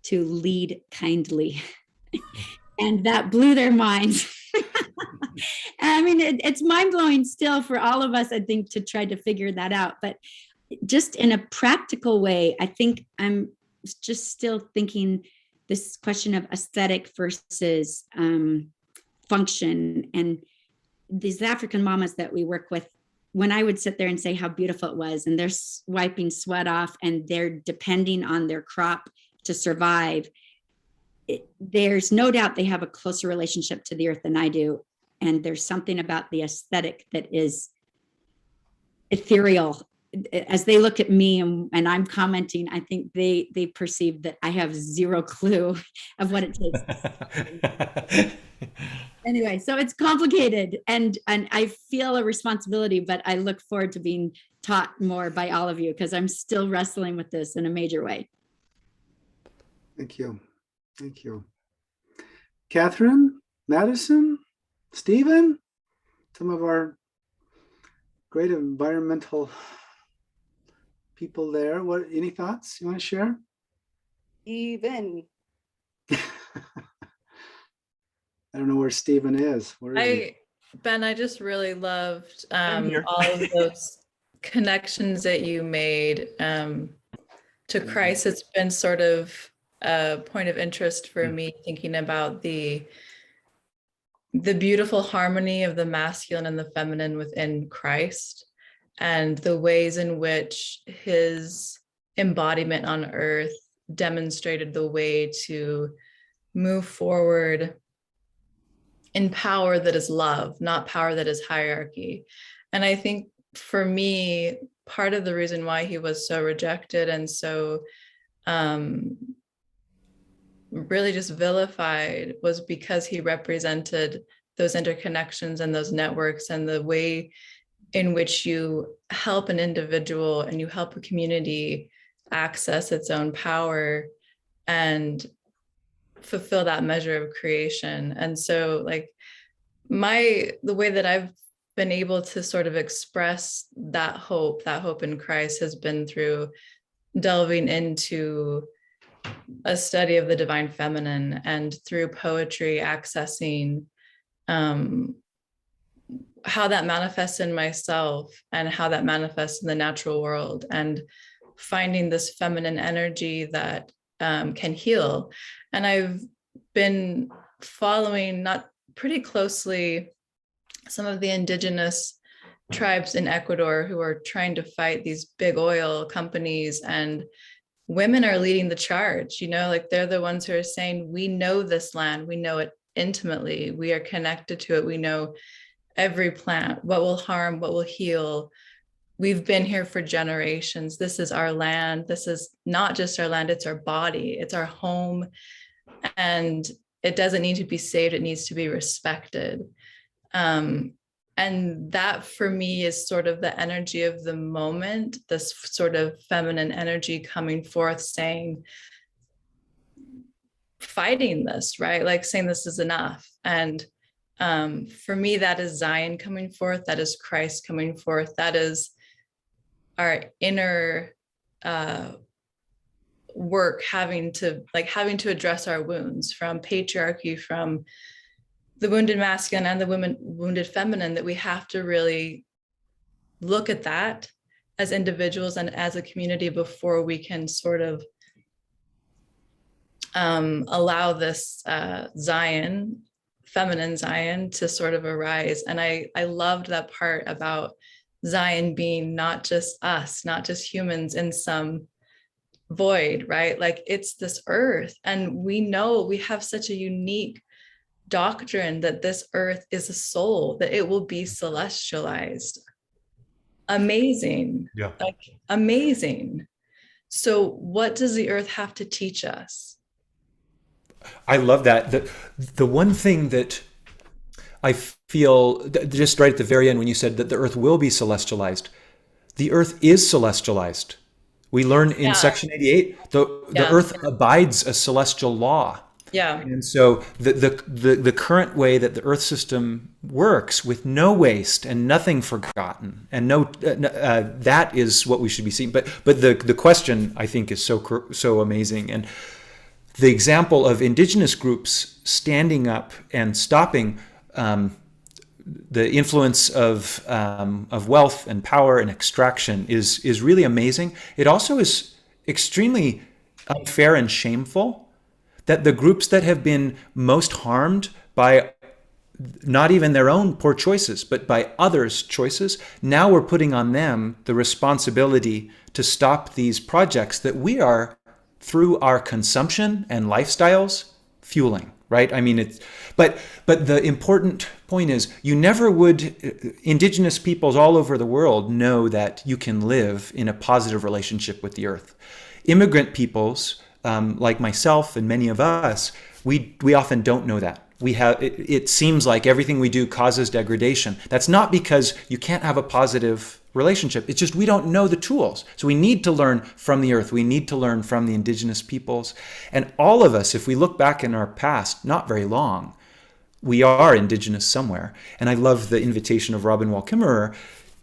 to lead kindly. And that blew their minds. I mean, it's mind-blowing still for all of us, I think, to try to figure that out. But just in a practical way, I think I'm just still thinking this question of aesthetic versus function. And these African mamas that we work with, when I would sit there and say how beautiful it was, and they're wiping sweat off and they're depending on their crop to survive, there's no doubt they have a closer relationship to the earth than I do. And there's something about the aesthetic that is ethereal. As they look at me and I'm commenting, I think they perceive that I have zero clue of what it takes. Anyway, so it's complicated, and I feel a responsibility, but I look forward to being taught more by all of you, because I'm still wrestling with this in a major way. Thank you. Thank you. Catherine, Madison, Stephen, some of our great environmental people there. Any thoughts you want to share? Even. I don't know where Stephen is. Ben, I just really loved all of those connections that you made to Christ. It's been sort of a point of interest for me, thinking about the beautiful harmony of the masculine and the feminine within Christ, and the ways in which his embodiment on earth demonstrated the way to move forward in power that is love, not power that is hierarchy. And I think for me, part of the reason why he was so rejected and so really just vilified was because he represented those interconnections and those networks, and the way in which you help an individual and you help a community access its own power and fulfill that measure of creation. And so like the way that I've been able to sort of express that hope in Christ has been through delving into a study of the divine feminine, and through poetry accessing how that manifests in myself and how that manifests in the natural world, and finding this feminine energy that can heal. And I've been following not pretty closely some of the indigenous tribes in Ecuador who are trying to fight these big oil companies, and women are leading the charge, like they're the ones who are saying, we know this land, we know it intimately, we are connected to it, we know every plant, what will harm, what will heal. We've been here for generations. This is our land. This is not just our land, it's our body, it's our home. And it doesn't need to be saved, it needs to be respected. And that for me is sort of the energy of the moment, this sort of feminine energy coming forth saying, fighting this, right? Like saying this is enough. And for me, that is Zion coming forth, that is Christ coming forth, that is our inner work having to address our wounds from patriarchy, from the wounded masculine and the wounded feminine, that we have to really look at that as individuals and as a community before we can sort of allow this Zion, feminine Zion, to sort of arise. And I loved that part about Zion being not just us, not just humans in some void, right? Like it's this earth. And we know we have such a unique doctrine that this earth is a soul, that it will be celestialized. Amazing. Yeah. Like amazing. So what does the earth have to teach us? I love that. The one thing that I feel just right at the very end when you said that the earth will be celestialized, the earth is celestialized. We learn in section 88, the earth abides a celestial law. Yeah. And so the current way that the earth system works, with no waste and nothing forgotten, and that is what we should be seeing. But the question, I think, is so amazing. And the example of indigenous groups standing up and stopping the influence of wealth and power and extraction is really amazing. It also is extremely unfair and shameful that the groups that have been most harmed by not even their own poor choices, but by others' choices, now we're putting on them the responsibility to stop these projects that we are, through our consumption and lifestyles, fueling, right? I mean, but the important point is, you never would, indigenous peoples all over the world know that you can live in a positive relationship with the earth. Immigrant peoples, like myself and many of us, we often don't know that. It seems like everything we do causes degradation. That's not because you can't have a positive relationship. It's just we don't know the tools. So we need to learn from the earth. We need to learn from the indigenous peoples. And all of us, if we look back in our past, not very long, we are indigenous somewhere. And I love the invitation of Robin Wall Kimmerer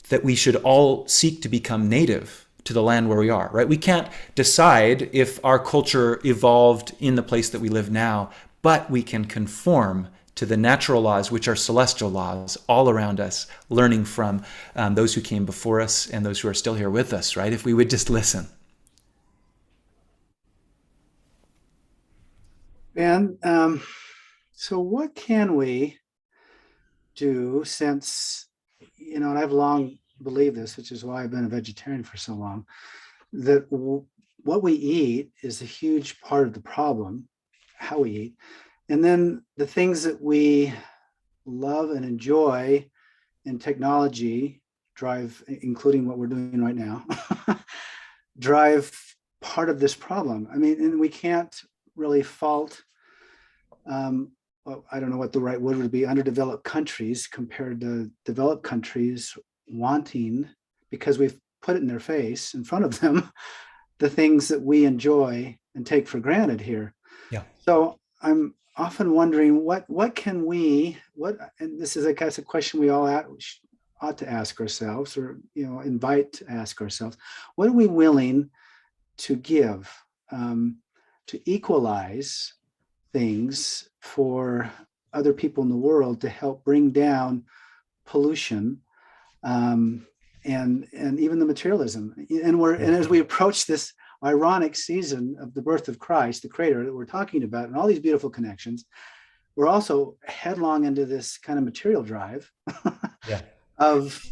that we should all seek to become native to the land where we are, right? We can't decide if our culture evolved in the place that we live now, but we can conform to the natural laws, which are celestial laws all around us, learning from those who came before us and those who are still here with us, right? If we would just listen. And so what can we do, since, and I've long believed this, which is why I've been a vegetarian for so long, that what we eat is a huge part of the problem, how we eat. And then the things that we love and enjoy in technology drive, including what we're doing right now, drive part of this problem. I mean, and we can't really fault, well, I don't know what the right word would be, underdeveloped countries compared to developed countries wanting, because we've put it in their face, in front of them, the things that we enjoy and take for granted here. Yeah. So I'm often wondering what can we, and this is, I guess, a question we all ought to ask ourselves, or invite to ask ourselves, what are we willing to give to equalize things for other people in the world, to help bring down pollution and even the materialism. And as we approach this ironic season of the birth of Christ, the Creator that we're talking about, and all these beautiful connections, we're also headlong into this kind of material drive Yeah. of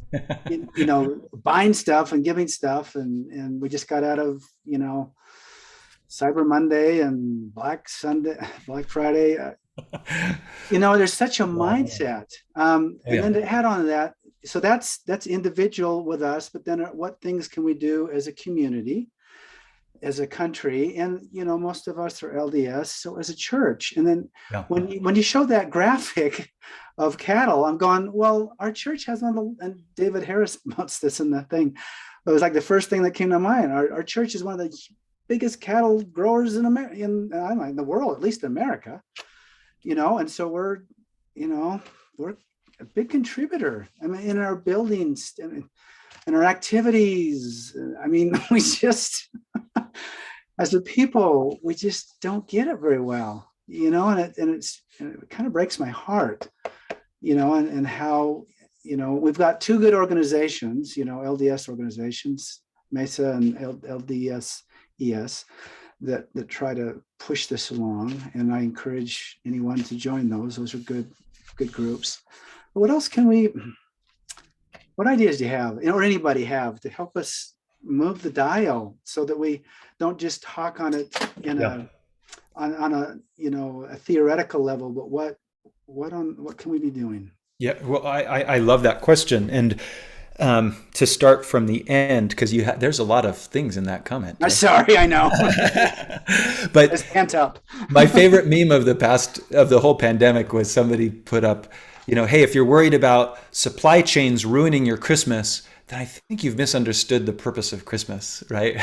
buying stuff and giving stuff, and we just got out of Cyber Monday and Black Friday. There's such a mindset, and then to add on to that, so that's individual with us, but then what things can we do as a community, as a country, and most of us are LDS, so as a church. And then when you show that graphic of cattle, I'm going, well, our church has one of the, and David Harris notes this in the thing. It was like the first thing that came to mind. Our church is one of the biggest cattle growers in America, in the world, at least in America. And so we're a big contributor. I mean, in our buildings and in our activities. I mean, we just, as a people, we just don't get it very well, and it kind of breaks my heart, and how, we've got two good organizations, LDS organizations, Mesa and LDS ES, that try to push this along, and I encourage anyone to join those. Those are good groups. But what ideas do you have, or anybody have, to help us move the dial so that we don't just talk on it in on a theoretical level, but what can we be doing? Yeah, well, I love that question. And to start from the end, because there's a lot of things in that comment. I'm sorry, I know. But it's pent up. My favorite meme of the whole pandemic was somebody put up, hey, if you're worried about supply chains ruining your Christmas, then I think you've misunderstood the purpose of Christmas, right?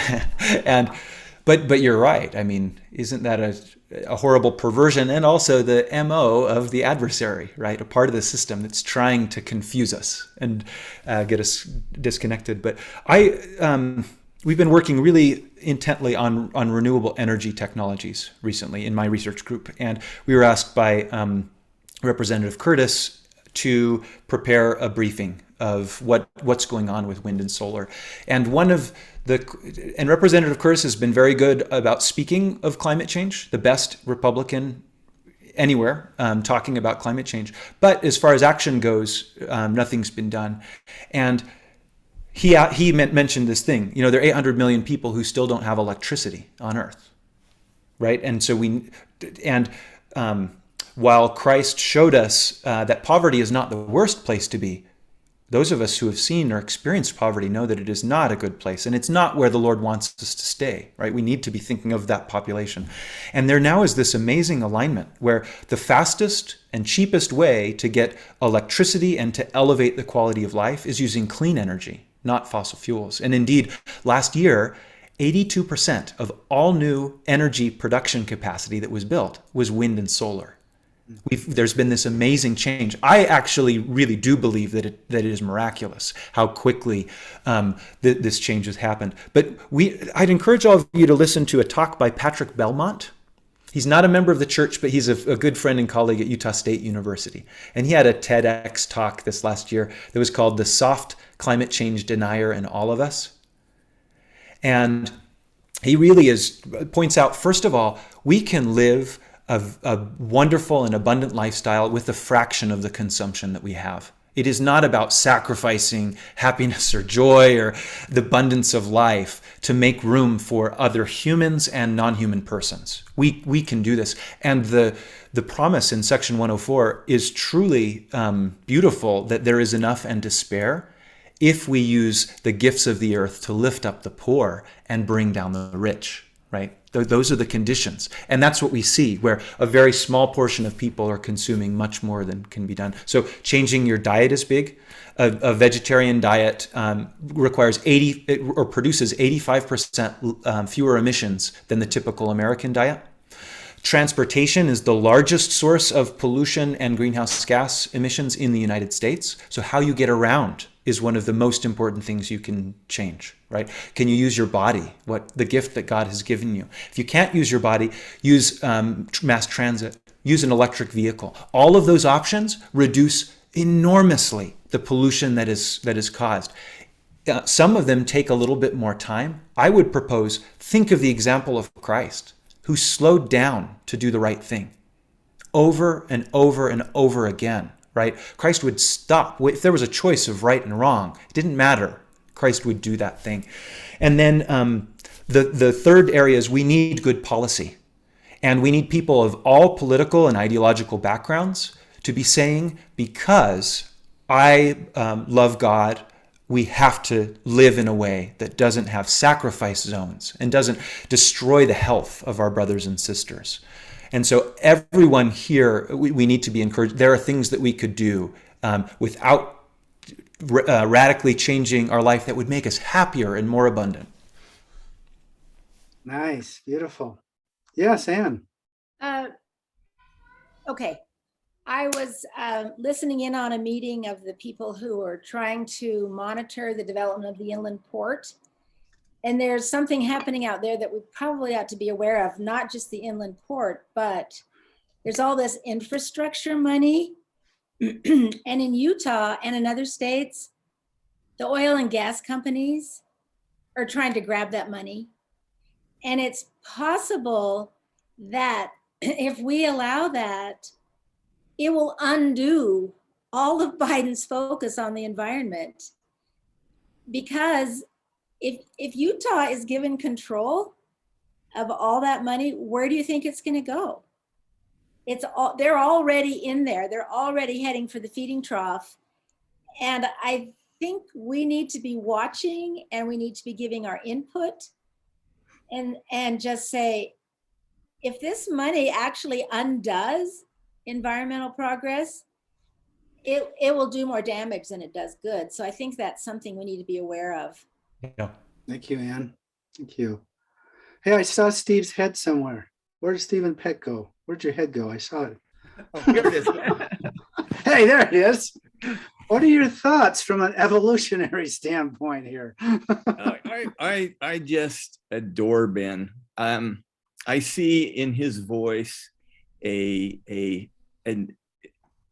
But you're right. I mean, isn't that a horrible perversion, and also the MO of the adversary, right? A part of the system that's trying to confuse us and get us disconnected. But we've been working really intently on renewable energy technologies recently in my research group, and we were asked by Representative Curtis to prepare a briefing of what's going on with wind and solar. And Representative Curtis has been very good about speaking of climate change, the best Republican anywhere talking about climate change. But as far as action goes, nothing's been done. And he mentioned this thing, there are 800 million people who still don't have electricity on Earth, right? And so while Christ showed us that poverty is not the worst place to be, those of us who have seen or experienced poverty know that it is not a good place, and it's not where the Lord wants us to stay, right? We need to be thinking of that population. And there now is this amazing alignment where the fastest and cheapest way to get electricity and to elevate the quality of life is using clean energy, not fossil fuels. And indeed, last year, 82% of all new energy production capacity that was built was wind and solar. There's been this amazing change. I actually really do believe that it is miraculous how quickly this change has happened. But I'd encourage all of you to listen to a talk by Patrick Belmont. He's not a member of the church, but he's a good friend and colleague at Utah State University. And he had a TEDx talk this last year that was called "The Soft Climate Change Denier in All of Us." And he really points out, first of all, we can live a wonderful and abundant lifestyle with a fraction of the consumption that we have. It is not about sacrificing happiness or joy or the abundance of life to make room for other humans and non-human persons. We can do this. And the promise in section 104 is truly beautiful, that there is enough and to spare if we use the gifts of the earth to lift up the poor and bring down the rich, right? Those are the conditions. And that's what we see, where a very small portion of people are consuming much more than can be done. So changing your diet is big. A vegetarian diet requires produces 85% fewer emissions than the typical American diet. Transportation is the largest source of pollution and greenhouse gas emissions in the United States. So how you get around is one of the most important things you can change, right? Can you use your body, the gift that God has given you? If you can't use your body, use mass transit, use an electric vehicle. All of those options reduce enormously the pollution that is caused. Some of them take a little bit more time. I would propose, think of the example of Christ, who slowed down to do the right thing over and over and over again, right? Christ would stop. If there was a choice of right and wrong, it didn't matter. Christ would do that thing. And then the third area is we need good policy. And we need people of all political and ideological backgrounds to be saying, because I love God, we have to live in a way that doesn't have sacrifice zones and doesn't destroy the health of our brothers and sisters. And so everyone here, we need to be encouraged. There are things that we could do without radically changing our life that would make us happier and more abundant. Nice, beautiful. Yes, Anne. Okay. I was listening in on a meeting of the people who are trying to monitor the development of the inland port. And there's something happening out there that we probably ought to be aware of, not just the inland port, but there's all this infrastructure money. And in Utah and in other states, the oil and gas companies are trying to grab that money. And it's possible that if we allow that, it will undo all of Biden's focus on the environment. Because if Utah is given control of all that money, where do you think it's going to go? They're already in there. They're already heading for the feeding trough. And I think we need to be watching, and we need to be giving our input and just say, if this money actually undoes environmental progress, it will do more damage than it does good. So I think that's something we need to be aware of. Yeah. Thank you, Anne. Thank you. Hey, I saw Steve's head somewhere. Where did Stephen Peck go? Where'd your head go? I saw it. Oh, here it is. Hey, there it is. What are your thoughts from an evolutionary standpoint here? I just adore Ben. I see in his voice an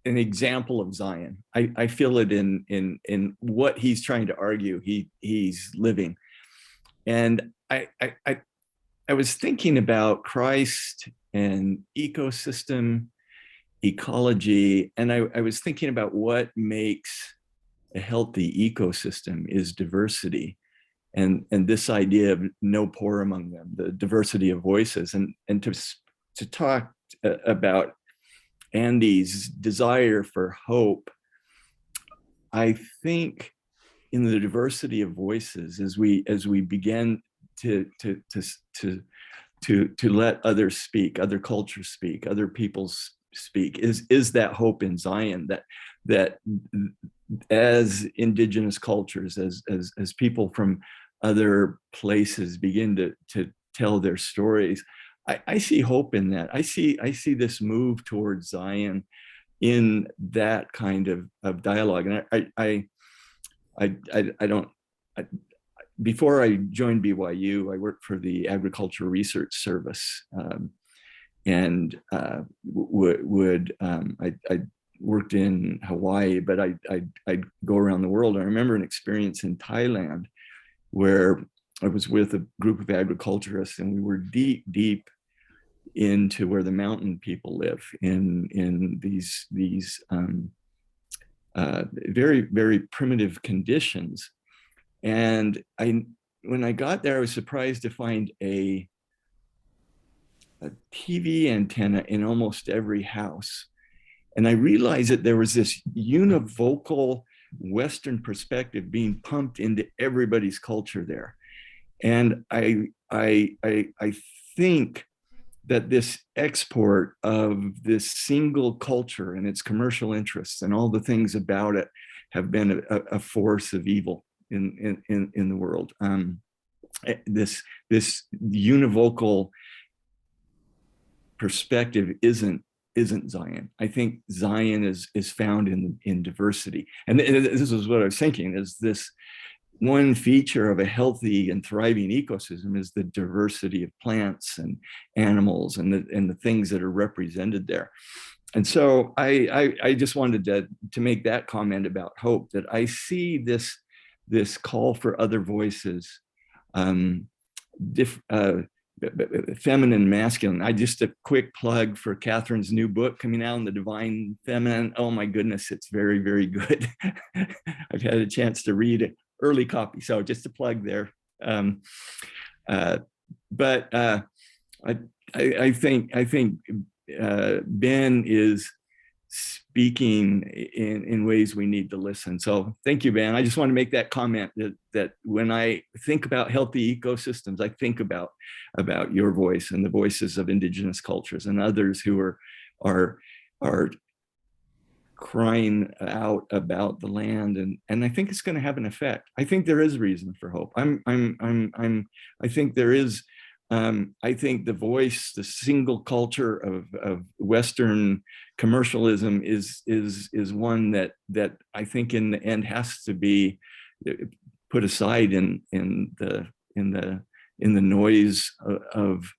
example of Zion. I feel it in what he's trying to argue. He's living, and I was thinking about Christ and ecosystem, ecology, and I was thinking about what makes a healthy ecosystem is diversity, and this idea of no poor among them, the diversity of voices, and to talk about Andy's desire for hope. I think in the diversity of voices, as we begin to let others speak, other cultures speak, other peoples speak, is that hope in Zion, that as indigenous cultures, as people from other places begin to tell their stories, I see hope in that. I see this move towards Zion in that kind of dialogue. And I don't. Before I joined BYU, I worked for the Agricultural Research Service, and I worked in Hawaii, but I'd go around the world. I remember an experience in Thailand where I was with a group of agriculturists, and we were deep into where the mountain people live in these very, very primitive conditions. And when I got there, I was surprised to find a TV antenna in almost every house. And I realized that there was this univocal Western perspective being pumped into everybody's culture there. And I think that this export of this single culture and its commercial interests and all the things about it have been a force of evil in the world. This univocal perspective isn't Zion. I think Zion is found in diversity. And this is what I was thinking, is this one feature of a healthy and thriving ecosystem is the diversity of plants and animals and the things that are represented there. And so I just wanted to make that comment about hope, that I see this this call for other voices, feminine, masculine. Just a quick plug for Catherine's new book coming out on the Divine Feminine. Oh my goodness, it's very, very good. I've had a chance to read an early copy, so just a plug there. I think Ben is speaking in ways we need to listen. So thank you, Ben. I just want to make that comment that when I think about healthy ecosystems, I think about your voice and the voices of indigenous cultures and others who are crying out about the land, and I think it's going to have an effect. I think there is reason for hope. I think there is. I think the voice, the single culture of Western commercialism is one that I think in the end has to be put aside in the noise of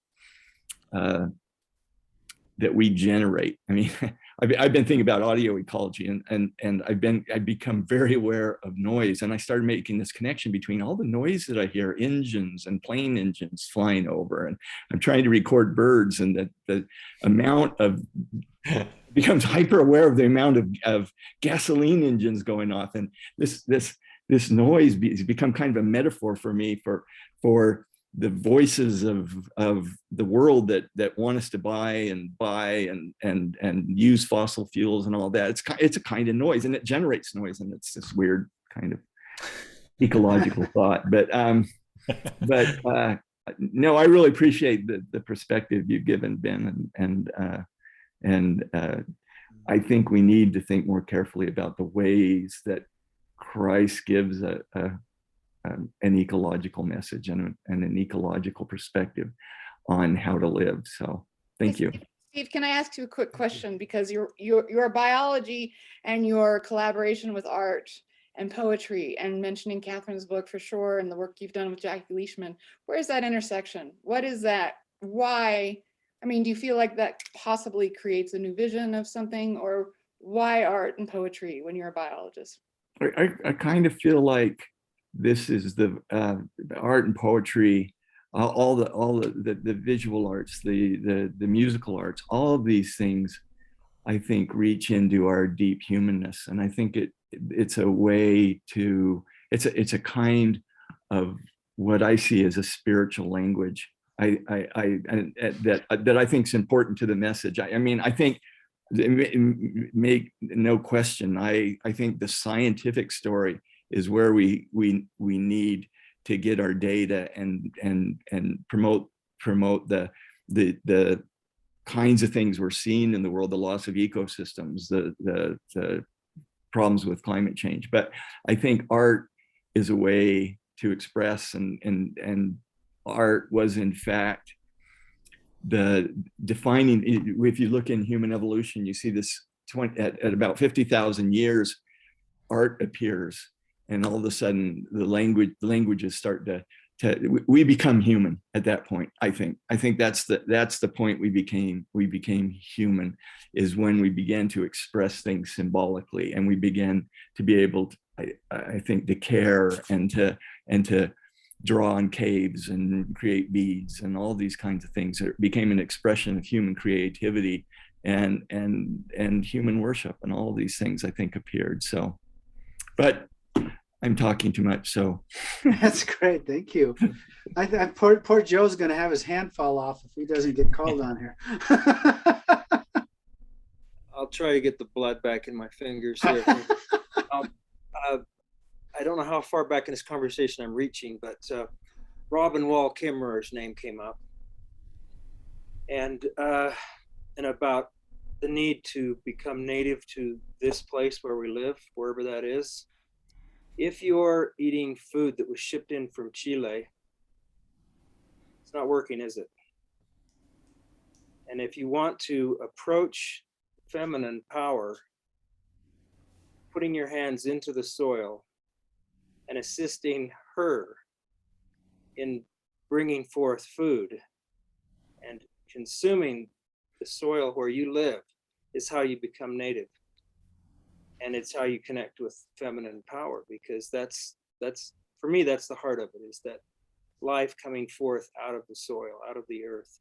that we generate. I mean, I've been thinking about audio ecology, and I've become very aware of noise, and I started making this connection between all the noise that I hear, engines and plane engines flying over, and I'm trying to record birds, and the amount of becomes hyper aware of the amount of gasoline engines going off, and this noise has become kind of a metaphor for me for the voices of the world that want us to buy and use fossil fuels and all that. It's a kind of noise, and it generates noise, and it's this weird kind of ecological thought. But no, I really appreciate the perspective you've given, Ben, and I think we need to think more carefully about the ways that Christ gives an ecological message and an ecological perspective on how to live. So thank you. Steve, can I ask you a quick question? Because your biology and your collaboration with art and poetry, and mentioning Catherine's book for sure, and the work you've done with Jackie Leishman, where's that intersection? What is that? Why? I mean, do you feel like that possibly creates a new vision of something, or why art and poetry when you're a biologist? I kind of feel like this is the art and poetry, all the visual arts, the musical arts, all of these things, I think, reach into our deep humanness, and I think it's a way to it's a kind of what I see as a spiritual language. That I think is important to the message. I mean, I think, make no question, I think the scientific story is where we need to get our data and promote the kinds of things we're seeing in the world, the loss of ecosystems, the problems with climate change. But I think art is a way to express, and art was in fact the defining. If you look in human evolution, you see this at about 50,000 years, art appears. And all of a sudden, the languages start to we become human at that point. I think that's the point we became human, is when we began to express things symbolically, and we began to be able to, I think, to care and to draw on caves and create beads and all these kinds of things. It became an expression of human creativity and human worship, and all these things, I think, appeared. So, but I'm talking too much, so. That's great, thank you. Poor Joe's gonna have his hand fall off if he doesn't get called on here. I'll try to get the blood back in my fingers here. I don't know how far back in this conversation I'm reaching, but Robin Wall Kimmerer's name came up, and about the need to become native to this place where we live, wherever that is. If you're eating food that was shipped in from Chile, it's not working, is it? And if you want to approach feminine power, putting your hands into the soil and assisting her in bringing forth food and consuming the soil where you live is how you become native. And it's how you connect with feminine power, because that's that's for me, that's the heart of it, is that life coming forth out of the soil, out of the earth.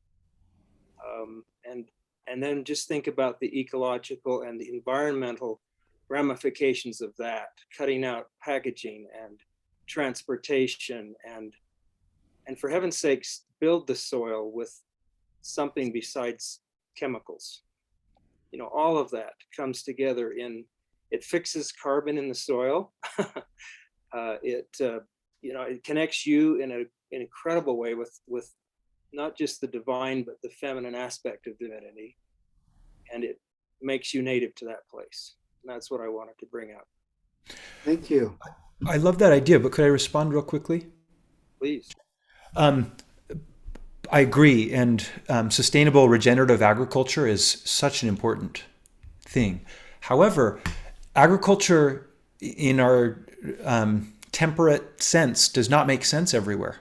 And then just think about the ecological and the environmental ramifications of that, cutting out packaging and transportation, and for heaven's sakes, build the soil with something besides chemicals. All of that comes together it fixes carbon in the soil. It connects you in an incredible way with not just the divine, but the feminine aspect of divinity. And it makes you native to that place. And that's what I wanted to bring out. Thank you. I love that idea, but could I respond real quickly? Please. I agree. And sustainable regenerative agriculture is such an important thing. However, agriculture in our temperate sense does not make sense everywhere.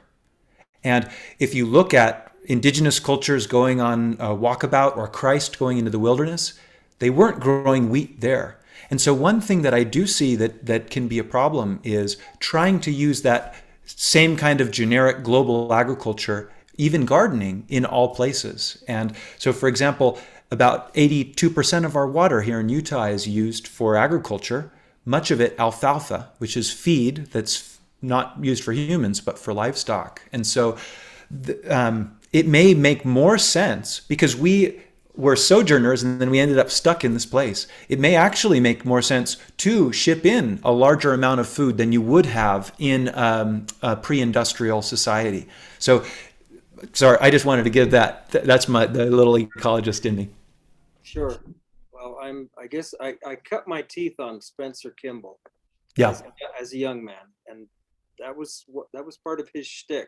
And if you look at indigenous cultures going on a walkabout, or Christ going into the wilderness, they weren't growing wheat there. And so one thing that I do see that can be a problem is trying to use that same kind of generic global agriculture, even gardening, in all places. And so, for example, about 82% of our water here in Utah is used for agriculture, much of it alfalfa, which is feed that's not used for humans, but for livestock. And so it may make more sense, because we were sojourners and then we ended up stuck in this place. It may actually make more sense to ship in a larger amount of food than you would have in a pre-industrial society. So, sorry, I just wanted to give that. That's the little ecologist in me. Sure. Well, I guess I cut my teeth on Spencer Kimball. Yeah. As a young man, and that was part of his shtick.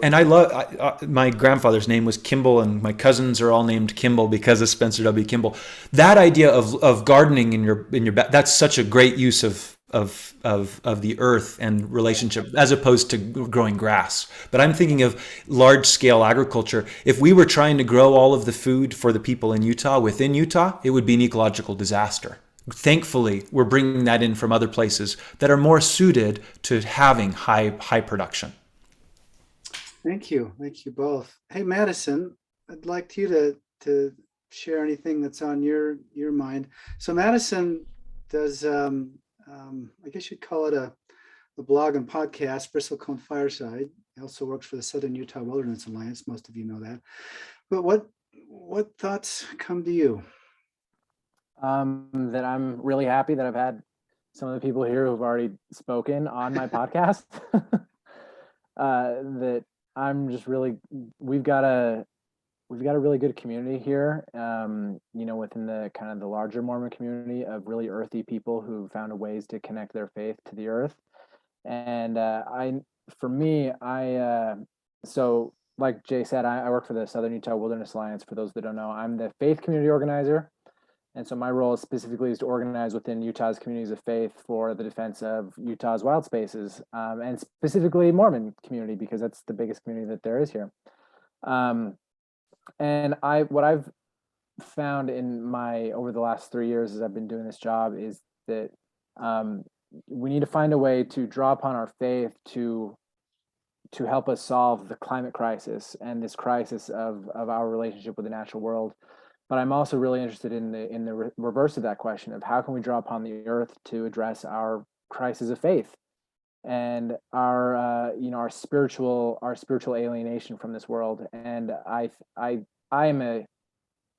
And I love, my grandfather's name was Kimball, and my cousins are all named Kimball because of Spencer W. Kimball. That idea of gardening in your that's such a great use of the earth and relationship, as opposed to growing grass. But I'm thinking of large scale agriculture. If we were trying to grow all of the food for the people in Utah within Utah, it would be an ecological disaster. Thankfully, we're bringing that in from other places that are more suited to having high production. Thank you. Thank you both. Hey, Madison, I'd like you to share anything that's on your mind. So Madison does, I guess you'd call it a blog and podcast, Bristlecone Fireside. He also works for the Southern Utah Wilderness Alliance. Most of you know that. But what thoughts come to you? That I'm really happy that I've had some of the people here who've already spoken on my podcast. That I'm just really, we've got a really good community here, within the kind of the larger Mormon community of really earthy people who found ways to connect their faith to the earth. And so like Jay said, I work for the Southern Utah Wilderness Alliance. For those that don't know, I'm the faith community organizer. And so my role specifically is to organize within Utah's communities of faith for the defense of Utah's wild spaces, and specifically Mormon community, because that's the biggest community that there is here. And what I've found over the last 3 years as I've been doing this job is that we need to find a way to draw upon our faith to help us solve the climate crisis and this crisis of our relationship with the natural world. But I'm also really interested in the reverse of that question of how can we draw upon the earth to address our crisis of faith and our spiritual alienation from this world. And I am a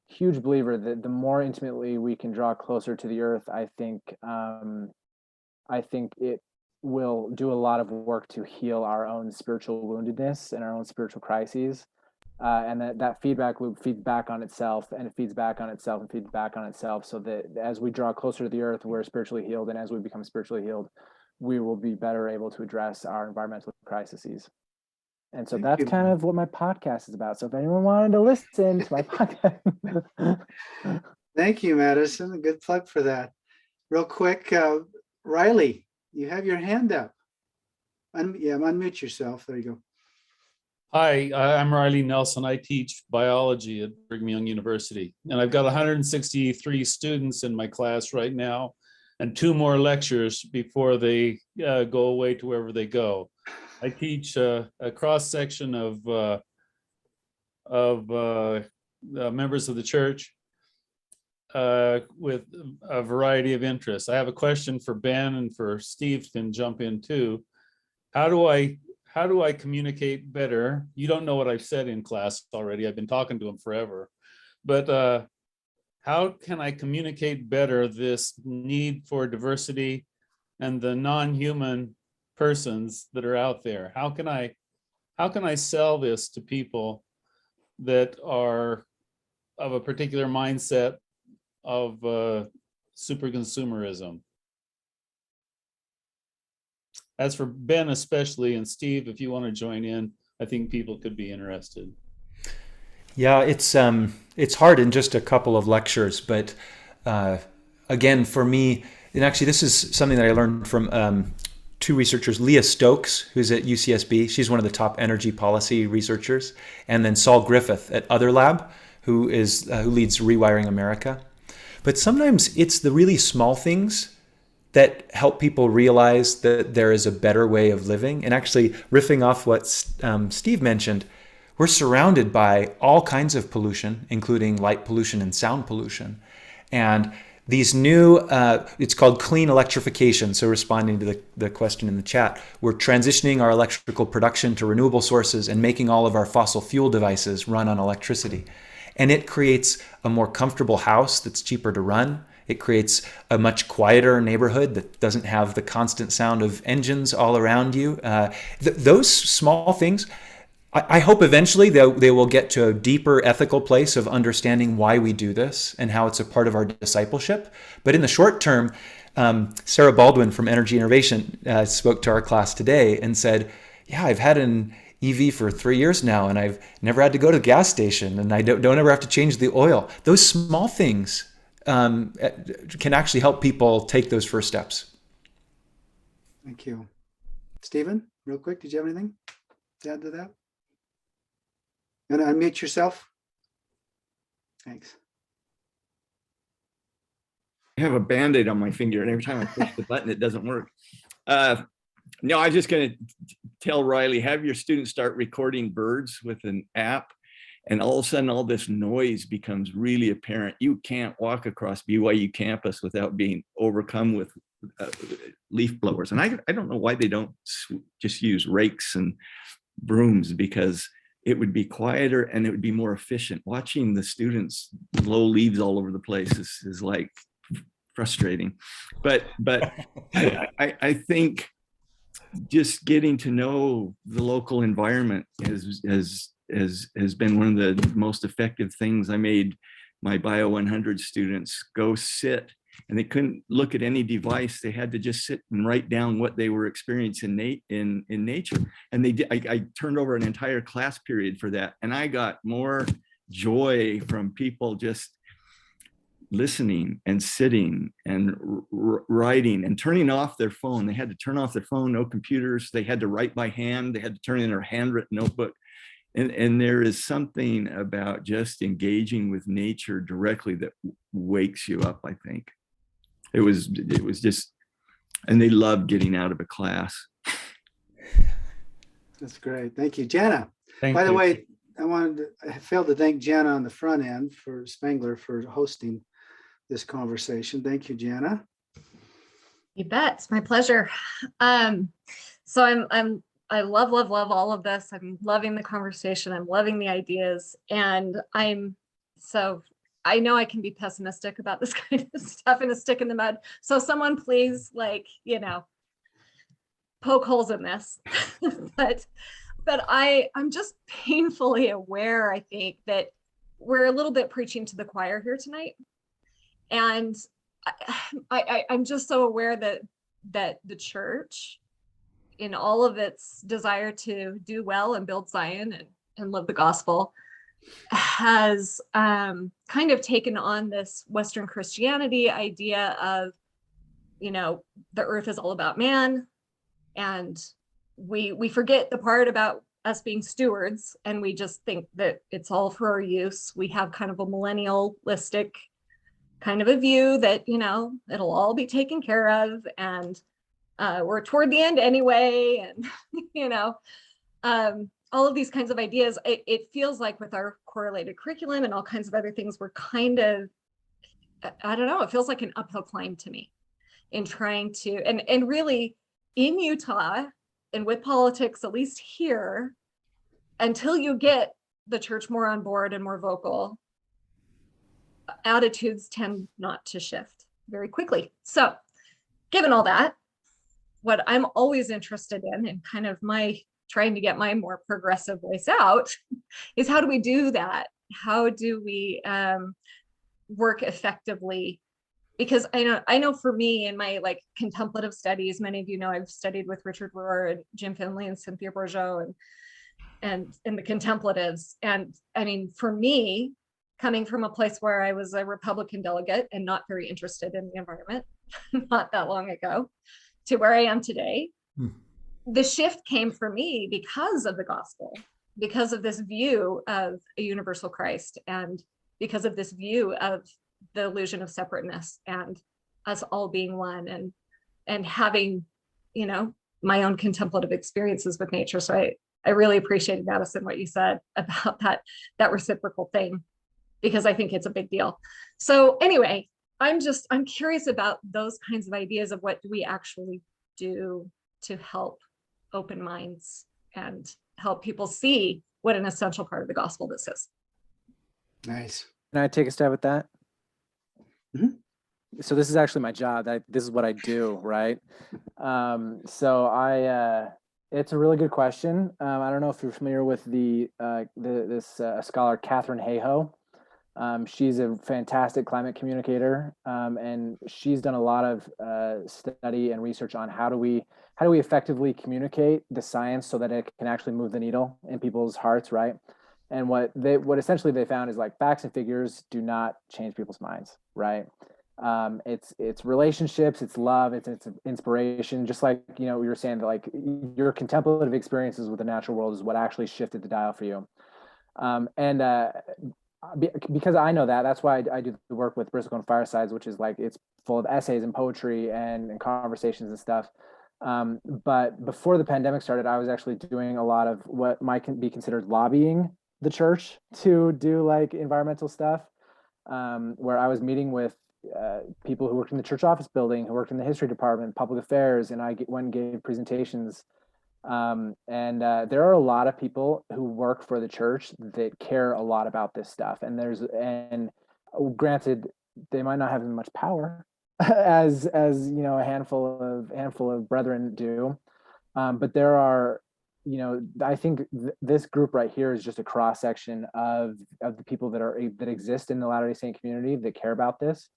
huge believer that the more intimately we can draw closer to the earth, I think it will do a lot of work to heal our own spiritual woundedness and our own spiritual crises. And that feedback loop feeds back on itself, and it feeds back on itself and feeds back on itself, so that as we draw closer to the earth, we're spiritually healed. And as we become spiritually healed, we will be better able to address our environmental crises. And so that's kind of what my podcast is about. So if anyone wanted to listen to my podcast. Thank you, Madison. A good plug for that. Real quick, Riley, you have your hand up. Unmute yourself. There you go. Hi, I'm Riley Nelson. I teach biology at Brigham Young University, and I've got 163 students in my class right now. and 2 more lectures before they go away to wherever they go. I teach a cross section of members of the church with a variety of interests. I have a question for Ben, and for Steve can jump in too. How do I communicate better? You don't know what I've said in class already. I've been talking to them forever. But how can I communicate better this need for diversity and the non-human persons that are out there? How can I sell this to people that are of a particular mindset of super consumerism? As for Ben especially, and Steve, if you want to join in, I think people could be interested. Yeah, it's hard in just a couple of lectures, but again, for me, and actually this is something that I learned from 2 researchers, Leah Stokes, who's at UCSB. She's one of the top energy policy researchers, and then Saul Griffith at Other Lab, who leads Rewiring America. But sometimes it's the really small things that help people realize that there is a better way of living. And actually, riffing off what Steve mentioned, we're surrounded by all kinds of pollution, including light pollution and sound pollution. And these new, it's called clean electrification. So responding to the question in the chat, we're transitioning our electrical production to renewable sources and making all of our fossil fuel devices run on electricity. And it creates a more comfortable house that's cheaper to run. It creates a much quieter neighborhood that doesn't have the constant sound of engines all around you. Those small things, I hope eventually they will get to a deeper ethical place of understanding why we do this and how it's a part of our discipleship. But in the short term, Sarah Baldwin from Energy Innovation spoke to our class today and said, yeah, I've had an EV for 3 years now, and I've never had to go to the gas station, and I don't ever have to change the oil. Those small things can actually help people take those first steps. Thank you. Stephen, real quick, did you have anything to add to that? You want to unmute yourself? Thanks. I have a Band-Aid on my finger, and every time I push the button, it doesn't work. No, I'm just going to tell Riley, have your students start recording birds with an app, and all of a sudden, all this noise becomes really apparent. You can't walk across BYU campus without being overcome with leaf blowers. And I don't know why they don't just use rakes and brooms, because it would be quieter and it would be more efficient. Watching the students blow leaves all over the place is like frustrating. But I think just getting to know the local environment has been one of the most effective things. I made my Bio 100 students go sit, and they couldn't look at any device. They had to just sit and write down what they were experiencing in nature. And they did. I turned over an entire class period for that. And I got more joy from people just listening and sitting and writing and turning off their phone. They had to turn off their phone, no computers. They had to write by hand. They had to turn in their handwritten notebook. And there is something about just engaging with nature directly that wakes you up, I think. It was just, and they loved getting out of a class. That's great. Thank you, Jana. Thank By the you. way, I failed to thank Jana on the front end for Spangler for hosting this conversation. Thank you, Jana. You bet. It's my pleasure. So I love all of this. I'm loving the conversation. I'm loving the ideas. And I know I can be pessimistic about this kind of stuff and a stick in the mud. So someone please, poke holes in this. but I'm just painfully aware, I think, that we're a little bit preaching to the choir here tonight. And I'm just so aware that the church, in all of its desire to do well and build Zion and live the gospel, has kind of taken on this Western Christianity idea of, the earth is all about man, and we forget the part about us being stewards, and we just think that it's all for our use. We have kind of a millennialistic kind of a view that, it'll all be taken care of, and we're toward the end anyway, and all of these kinds of ideas. It feels like with our correlated curriculum and all kinds of other things, we're kind of, I don't know, it feels like an uphill climb to me in trying to, and really in Utah and with politics, at least here, until you get the church more on board and more vocal, attitudes tend not to shift very quickly. So given all that, what I'm always interested in, and kind of my trying to get my more progressive voice out, is how do we do that? How do we work effectively? Because I know for me in my like contemplative studies, many of you know I've studied with Richard Rohr and Jim Finley and Cynthia Bourgeot and the contemplatives. And I mean, for me, coming from a place where I was a Republican delegate and not very interested in the environment, not that long ago, to where I am today, the shift came for me because of the gospel, because of this view of a universal Christ, and because of this view of the illusion of separateness and us all being one, and having, my own contemplative experiences with nature. So I really appreciated, Madison, what you said about that reciprocal thing, because I think it's a big deal. So anyway, I'm curious about those kinds of ideas of what do we actually do to help open minds and help people see what an essential part of the gospel this is. Nice. Can I take a stab at that? Mhm. So this is actually my job. This is what I do, right? It's a really good question. I don't know if you're familiar with this scholar, Catherine Hayhoe. She's a fantastic climate communicator, and she's done a lot of study and research on how do we effectively communicate the science so that it can actually move the needle in people's hearts, right? And what essentially they found is like facts and figures do not change people's minds, right? It's relationships, it's love, it's inspiration. Just like we were saying that like your contemplative experiences with the natural world is what actually shifted the dial for you. Because I know that's why I do the work with Briscoe and Firesides, which is like it's full of essays and poetry and conversations and stuff. But before the pandemic started, I was actually doing a lot of what might be considered lobbying the church to do like environmental stuff, where I was meeting with people who worked in the church office building, who worked in the history department, public affairs, and I went and gave presentations. There are a lot of people who work for the church that care a lot about this stuff. And granted, they might not have as much power as a handful of brethren do. But there are, I think this group right here is just a cross section of the people that exist in the Latter-day Saint community that care about this.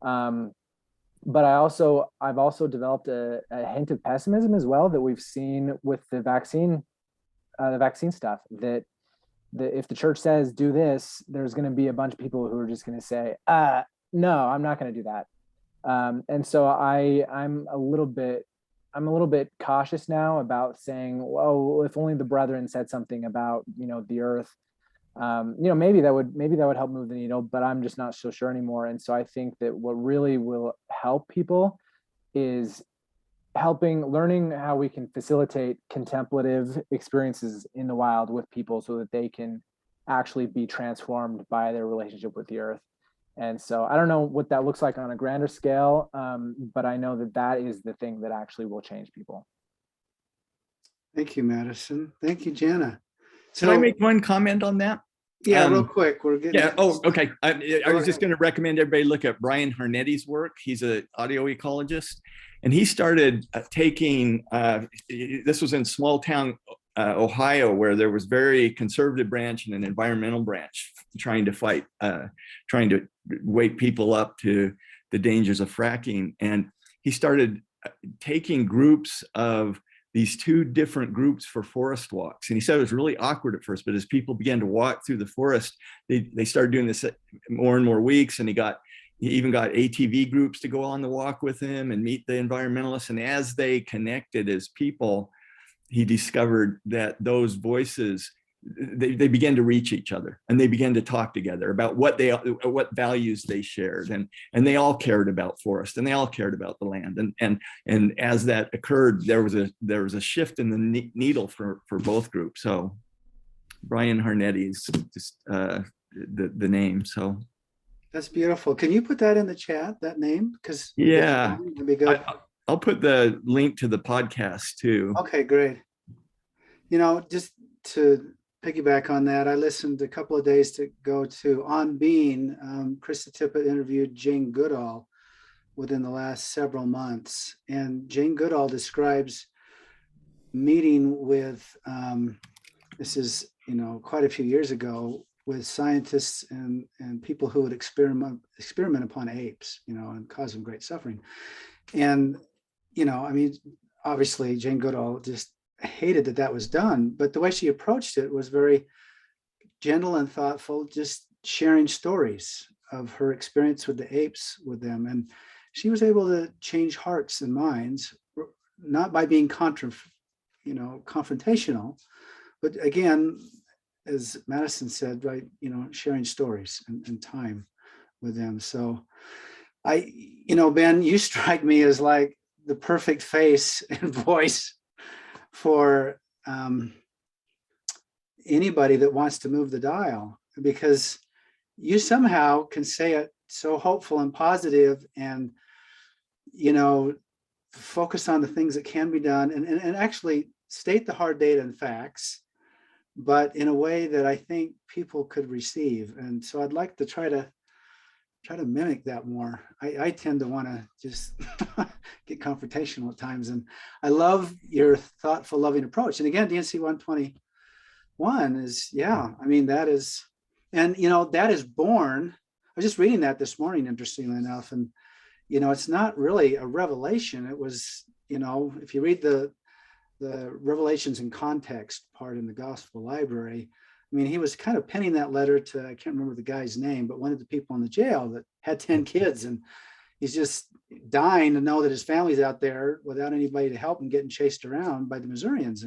But I've also developed a hint of pessimism as well that we've seen with the vaccine stuff, that if the church says do this, there's going to be a bunch of people who are just going to say, no, I'm not going to do that. And so I'm a little bit cautious now about saying, well, if only the brethren said something about, the earth, maybe that would help move the needle, but I'm just not so sure anymore. And so I think that what really will help people is learning how we can facilitate contemplative experiences in the wild with people so that they can actually be transformed by their relationship with the earth. And so I don't know what that looks like on a grander scale, but I know that is the thing that actually will change people. Thank you, Madison. Thank you, Jana. Can I make one comment on that? Yeah, real quick. We're getting. Yeah. Oh, okay. I was just going to recommend everybody look at Brian Harnetti's work. He's an audio ecologist, and he started taking. This was in small town Ohio, where there was very conservative branch and an environmental branch trying to wake people up to the dangers of fracking. And he started taking groups of these two different groups for forest walks. And he said it was really awkward at first, but as people began to walk through the forest, they started doing this more and more weeks. And he even got ATV groups to go on the walk with him and meet the environmentalists. And as they connected as people, he discovered that those voices they began to reach each other, and they began to talk together about what values they shared, and they all cared about forest, and they all cared about the land, and as that occurred, there was a shift in the needle for both groups. So Brian Harnetti's just the name. So That's beautiful. Can you put that in the chat, that name? Because yeah, that'd be good. I'll put the link to the podcast too. Okay, great. You know, just to piggyback on that, I listened a couple of days ago to On Being. Krista Tippett interviewed Jane Goodall within the last several months. And Jane Goodall describes meeting with, this is, quite a few years ago, with scientists and people who would experiment upon apes, and cause them great suffering. And, obviously Jane Goodall just hated that was done, but the way she approached it was very gentle and thoughtful, just sharing stories of her experience with the apes with them. And she was able to change hearts and minds, not by being confrontational, but again, as Madison said, right, sharing stories and time with them. So Ben, you strike me as like the perfect face and voice for anybody that wants to move the dial, because you somehow can say it so hopeful and positive, and focus on the things that can be done, and actually state the hard data and facts, but in a way that I think people could receive. And so I'd like to try to mimic that more. I tend to want to just get confrontational at times. And I love your thoughtful, loving approach. And again, DNC 121 is, that is, and that is born. I was just reading that this morning, interestingly enough. And, it's not really a revelation. It was, if you read the Revelations in Context part in the Gospel Library, he was kind of penning that letter to, I can't remember the guy's name, but one of the people in the jail that had 10 kids, and he's just dying to know that his family's out there without anybody to help him, getting chased around by the Missourians.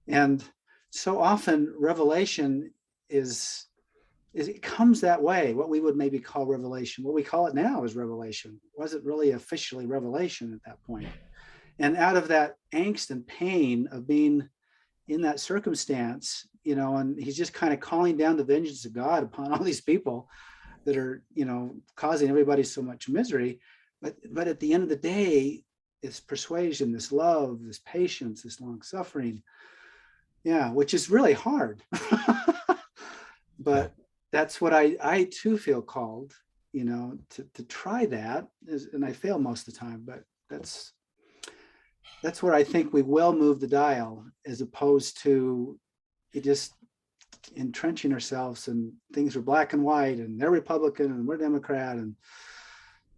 And so often revelation it comes that way. What we would maybe call revelation, what we call it now is revelation. It wasn't really officially revelation at that point. And out of that angst and pain of being in that circumstance, and he's just kind of calling down the vengeance of God upon all these people that are, causing everybody so much misery. But at the end of the day, it's persuasion, this love, this patience, this long suffering, which is really hard. But that's what I too feel called, to try that. And I fail most of the time, but that's where I think we will move the dial, as opposed to just entrenching ourselves and things are black and white and they're Republican and we're Democrat, and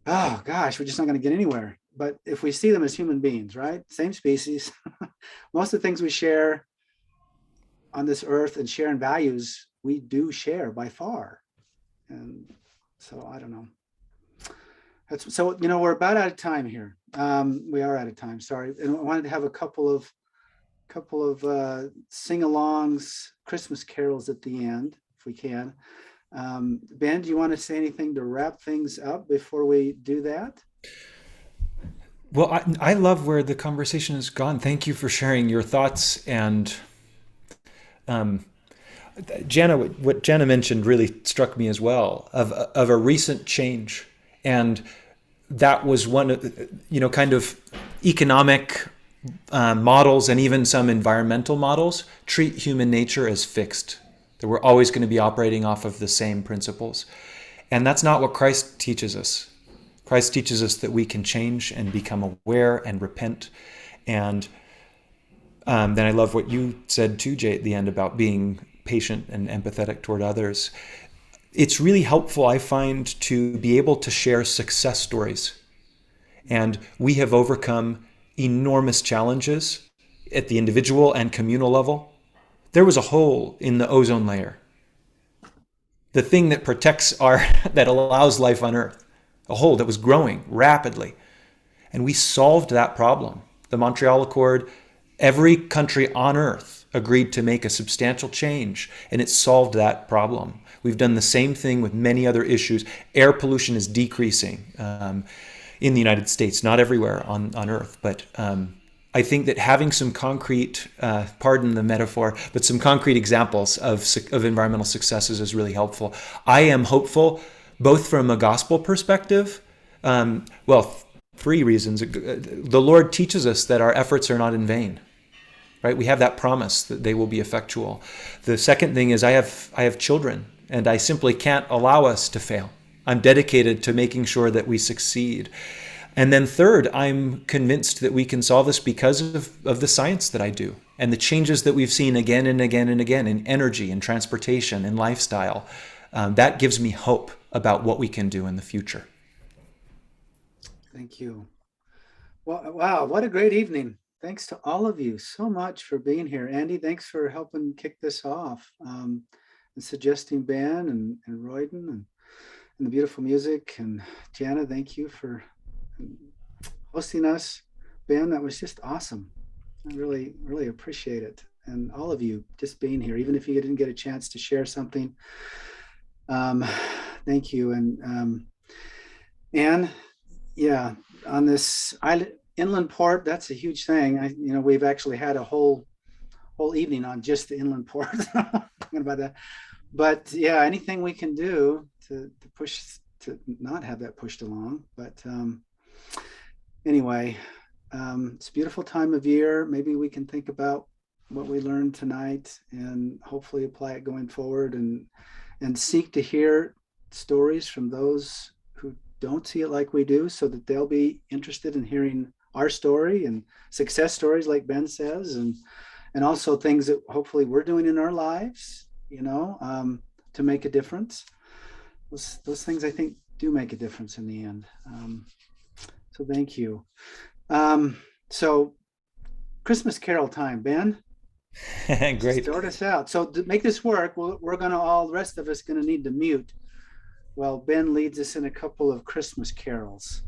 oh gosh, we're just not going to get anywhere. But if we see them as human beings, right? Same species, most of the things we share on this earth and share in values, we do share by far. And so I don't know. So, we're about out of time here. We are out of time, sorry. And I wanted to have a couple of sing-alongs, Christmas carols at the end, if we can. Ben, do you want to say anything to wrap things up before we do that? Well, I love where the conversation has gone. Thank you for sharing your thoughts. And Jana, what Jana mentioned really struck me as well, of a recent change. And that was one of, kind of economic models and even some environmental models treat human nature as fixed, that we're always going to be operating off of the same principles. And that's not what Christ teaches us. Christ teaches us that we can change and become aware and repent. And then I love what you said too, Jay, at the end about being patient and empathetic toward others. It's really helpful, I find, to be able to share success stories. And we have overcome enormous challenges at the individual and communal level. There was a hole in the ozone layer, the thing that protects that allows life on Earth, a hole that was growing rapidly. And we solved that problem. The Montreal Accord every country on earth agreed to make a substantial change, and it solved that problem. We've done the same thing with many other issues. Air pollution is decreasing in the United States, not everywhere on earth, but I think that having some concrete, pardon the metaphor, but some concrete examples of environmental successes is really helpful. I am hopeful, both from a gospel perspective, well, 3 reasons. The Lord teaches us that our efforts are not in vain, right? We have that promise that they will be effectual. The second thing is I have children, and I simply can't allow us to fail. I'm dedicated to making sure that we succeed. And then third, I'm convinced that we can solve this because of the science that I do and the changes that we've seen again and again and again in energy and transportation and lifestyle. That gives me hope about what we can do in the future. Thank you. Well, wow, what a great evening. Thanks to all of you so much for being here. Andy, thanks for helping kick this off and suggesting Ben and Royden and the beautiful music. And Jana, thank you for hosting us. Ben, that was just awesome. I really, really appreciate it. And all of you just being here, even if you didn't get a chance to share something. Thank you. And Anne, yeah, on this inland port, that's a huge thing. We've actually had a whole evening on just the inland port talking about that. But yeah, anything we can do to push, to not have that pushed along. But anyway, it's a beautiful time of year. Maybe we can think about what we learned tonight and hopefully apply it going forward, and seek to hear stories from those who don't see it like we do, so that they'll be interested in hearing our story and success stories like Ben says, and also things that hopefully we're doing in our lives, to make a difference. Those things I think do make a difference in the end. So thank you. So Christmas Carol time, Ben. Great. Start us out. So to make this work, we're going to the rest of us going to need to mute while Ben leads us in a couple of Christmas carols.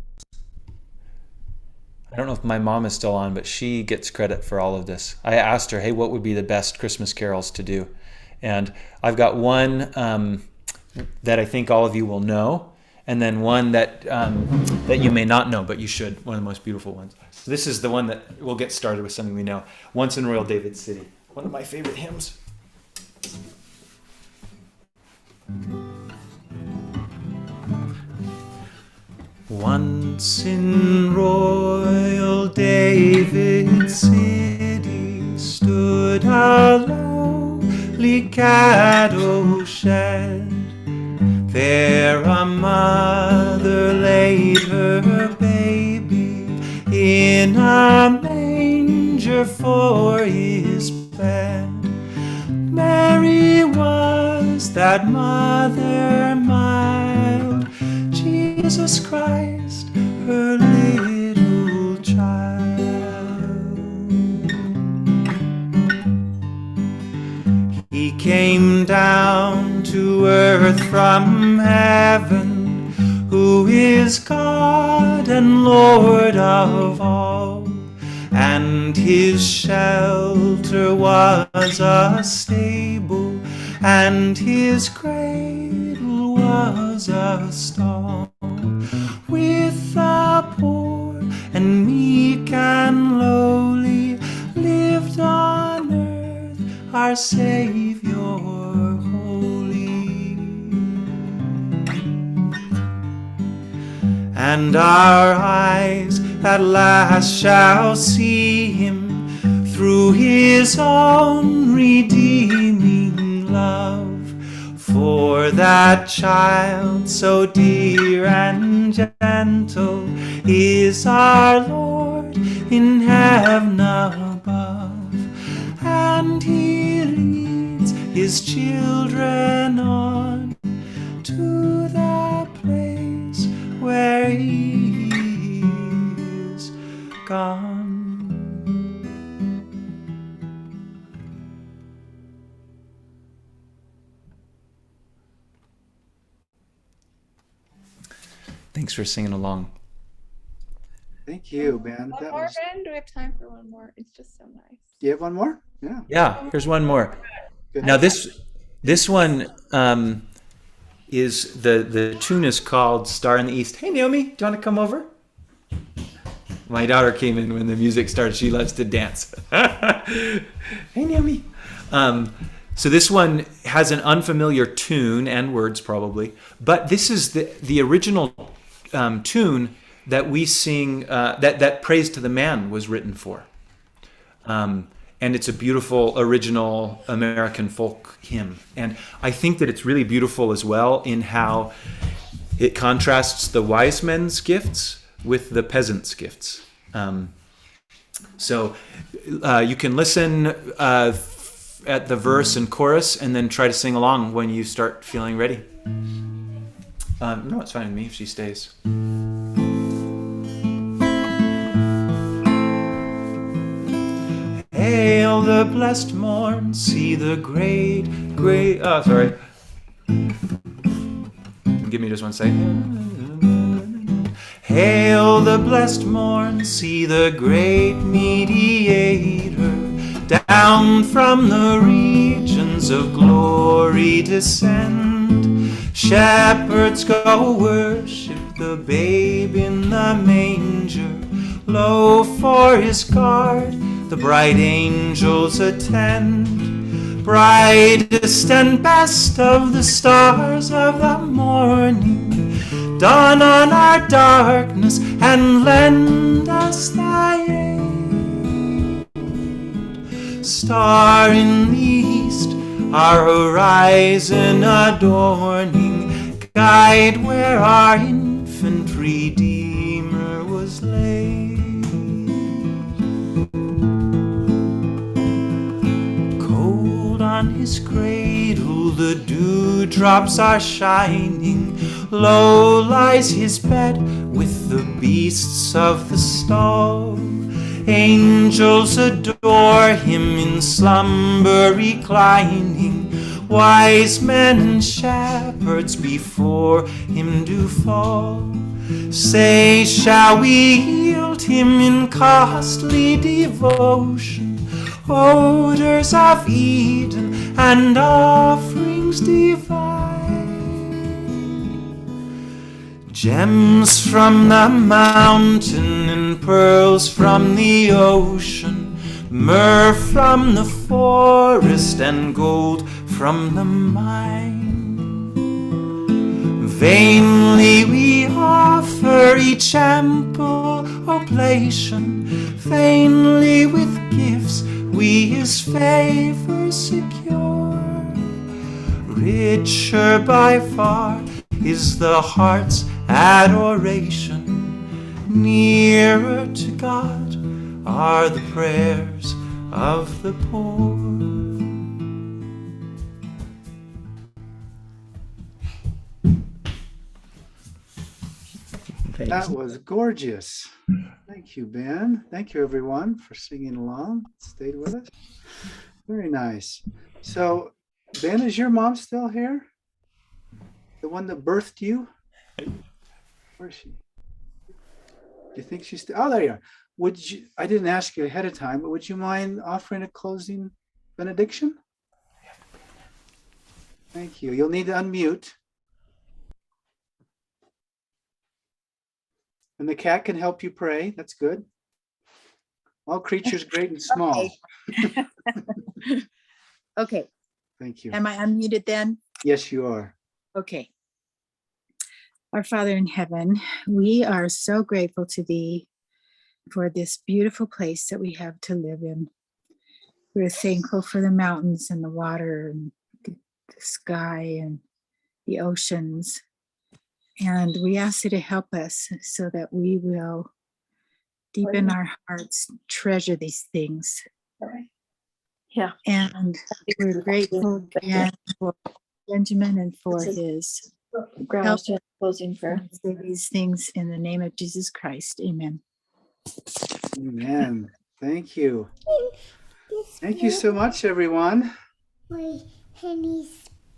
I don't know if my mom is still on, but she gets credit for all of this. I asked her, hey, what would be the best Christmas carols to do? And I've got one that I think all of you will know, and then one that you may not know, but you should, one of the most beautiful ones. So this is the one that we'll get started with something we know. Once in Royal David City, one of my favorite hymns. Once in royal David city stood a lowly cattle shed. There a mother laid her baby in a manger for his bed. Mary was that mother mild, Jesus Christ, her little child. He came down to earth from heaven, who is God and Lord of all, and his shelter was a stable, and his cradle was a stall. With the poor and meek and lowly lived on earth our Savior holy. And our eyes at last shall see him through his own redeeming love. For that child so dear and gentle is our Lord in heaven above, and he leads his children on to the place where he is gone. Thanks for singing along. Thank you, Ben. One That more, was. Ben? Do we have time for one more? It's just so nice. Do you have one more? Yeah. Yeah, here's one more. Good. Now this one is the tune is called Star in the East. Hey Naomi, do you want to come over? My daughter came in when the music started. She loves to dance. Hey Naomi. So this one has an unfamiliar tune and words probably, but this is the original tune that we sing, that Praise to the Man was written for. And it's a beautiful original American folk hymn. And I think that it's really beautiful as well in how it contrasts the wise men's gifts with the peasants' gifts. So you can listen at the verse and chorus and then try to sing along when you start feeling ready. No, it's fine with me if she stays. Hail the blessed morn, see the great, oh, sorry. Give me just one second. Hail the blessed morn, see the great mediator, down from the regions of glory descend. Shepherds go worship the babe in the manger, lo, for his guard the bright angels attend. Brightest and best of the stars of the morning, dawn on our darkness and lend us thy aid. Star in the east, our horizon adorning, guide where our infant Redeemer was laid. On his cradle the dewdrops are shining, low lies his bed with the beasts of the stall. Angels adore him in slumber reclining, wise men and shepherds before him do fall. Say, shall we yield him in costly devotion, odors of Eden and offerings divine? Gems from the mountain and pearls from the ocean, myrrh from the forest and gold from the mine. Vainly we offer each ample oblation, vainly with gifts we his favor secure. Richer by far is the heart's adoration, nearer to God are the prayers of the poor. That was gorgeous. Thank you, Ben. Thank you, everyone, for singing along. Stayed with us. Very nice. So, Ben, is your mom still here? The one that birthed you? Where is she? Do you think she's still? Oh, there you are. Would you? I didn't ask you ahead of time, but would you mind offering a closing benediction? Thank you. You'll need to unmute. And the cat can help you pray. That's good. All creatures, great and small. Okay. Okay. Thank you. Am I unmuted then? Yes, you are. Okay. Our Father in heaven, we are so grateful to thee for this beautiful place that we have to live in. We're thankful for the mountains and the water and the sky and the oceans. And we ask you to help us so that we will, deep in our hearts, treasure these things. Yeah. And we're grateful again for Benjamin and for his help to closing prayer. say these things in the name of Jesus Christ. Amen. Amen. Thank you. Thank you so much, everyone.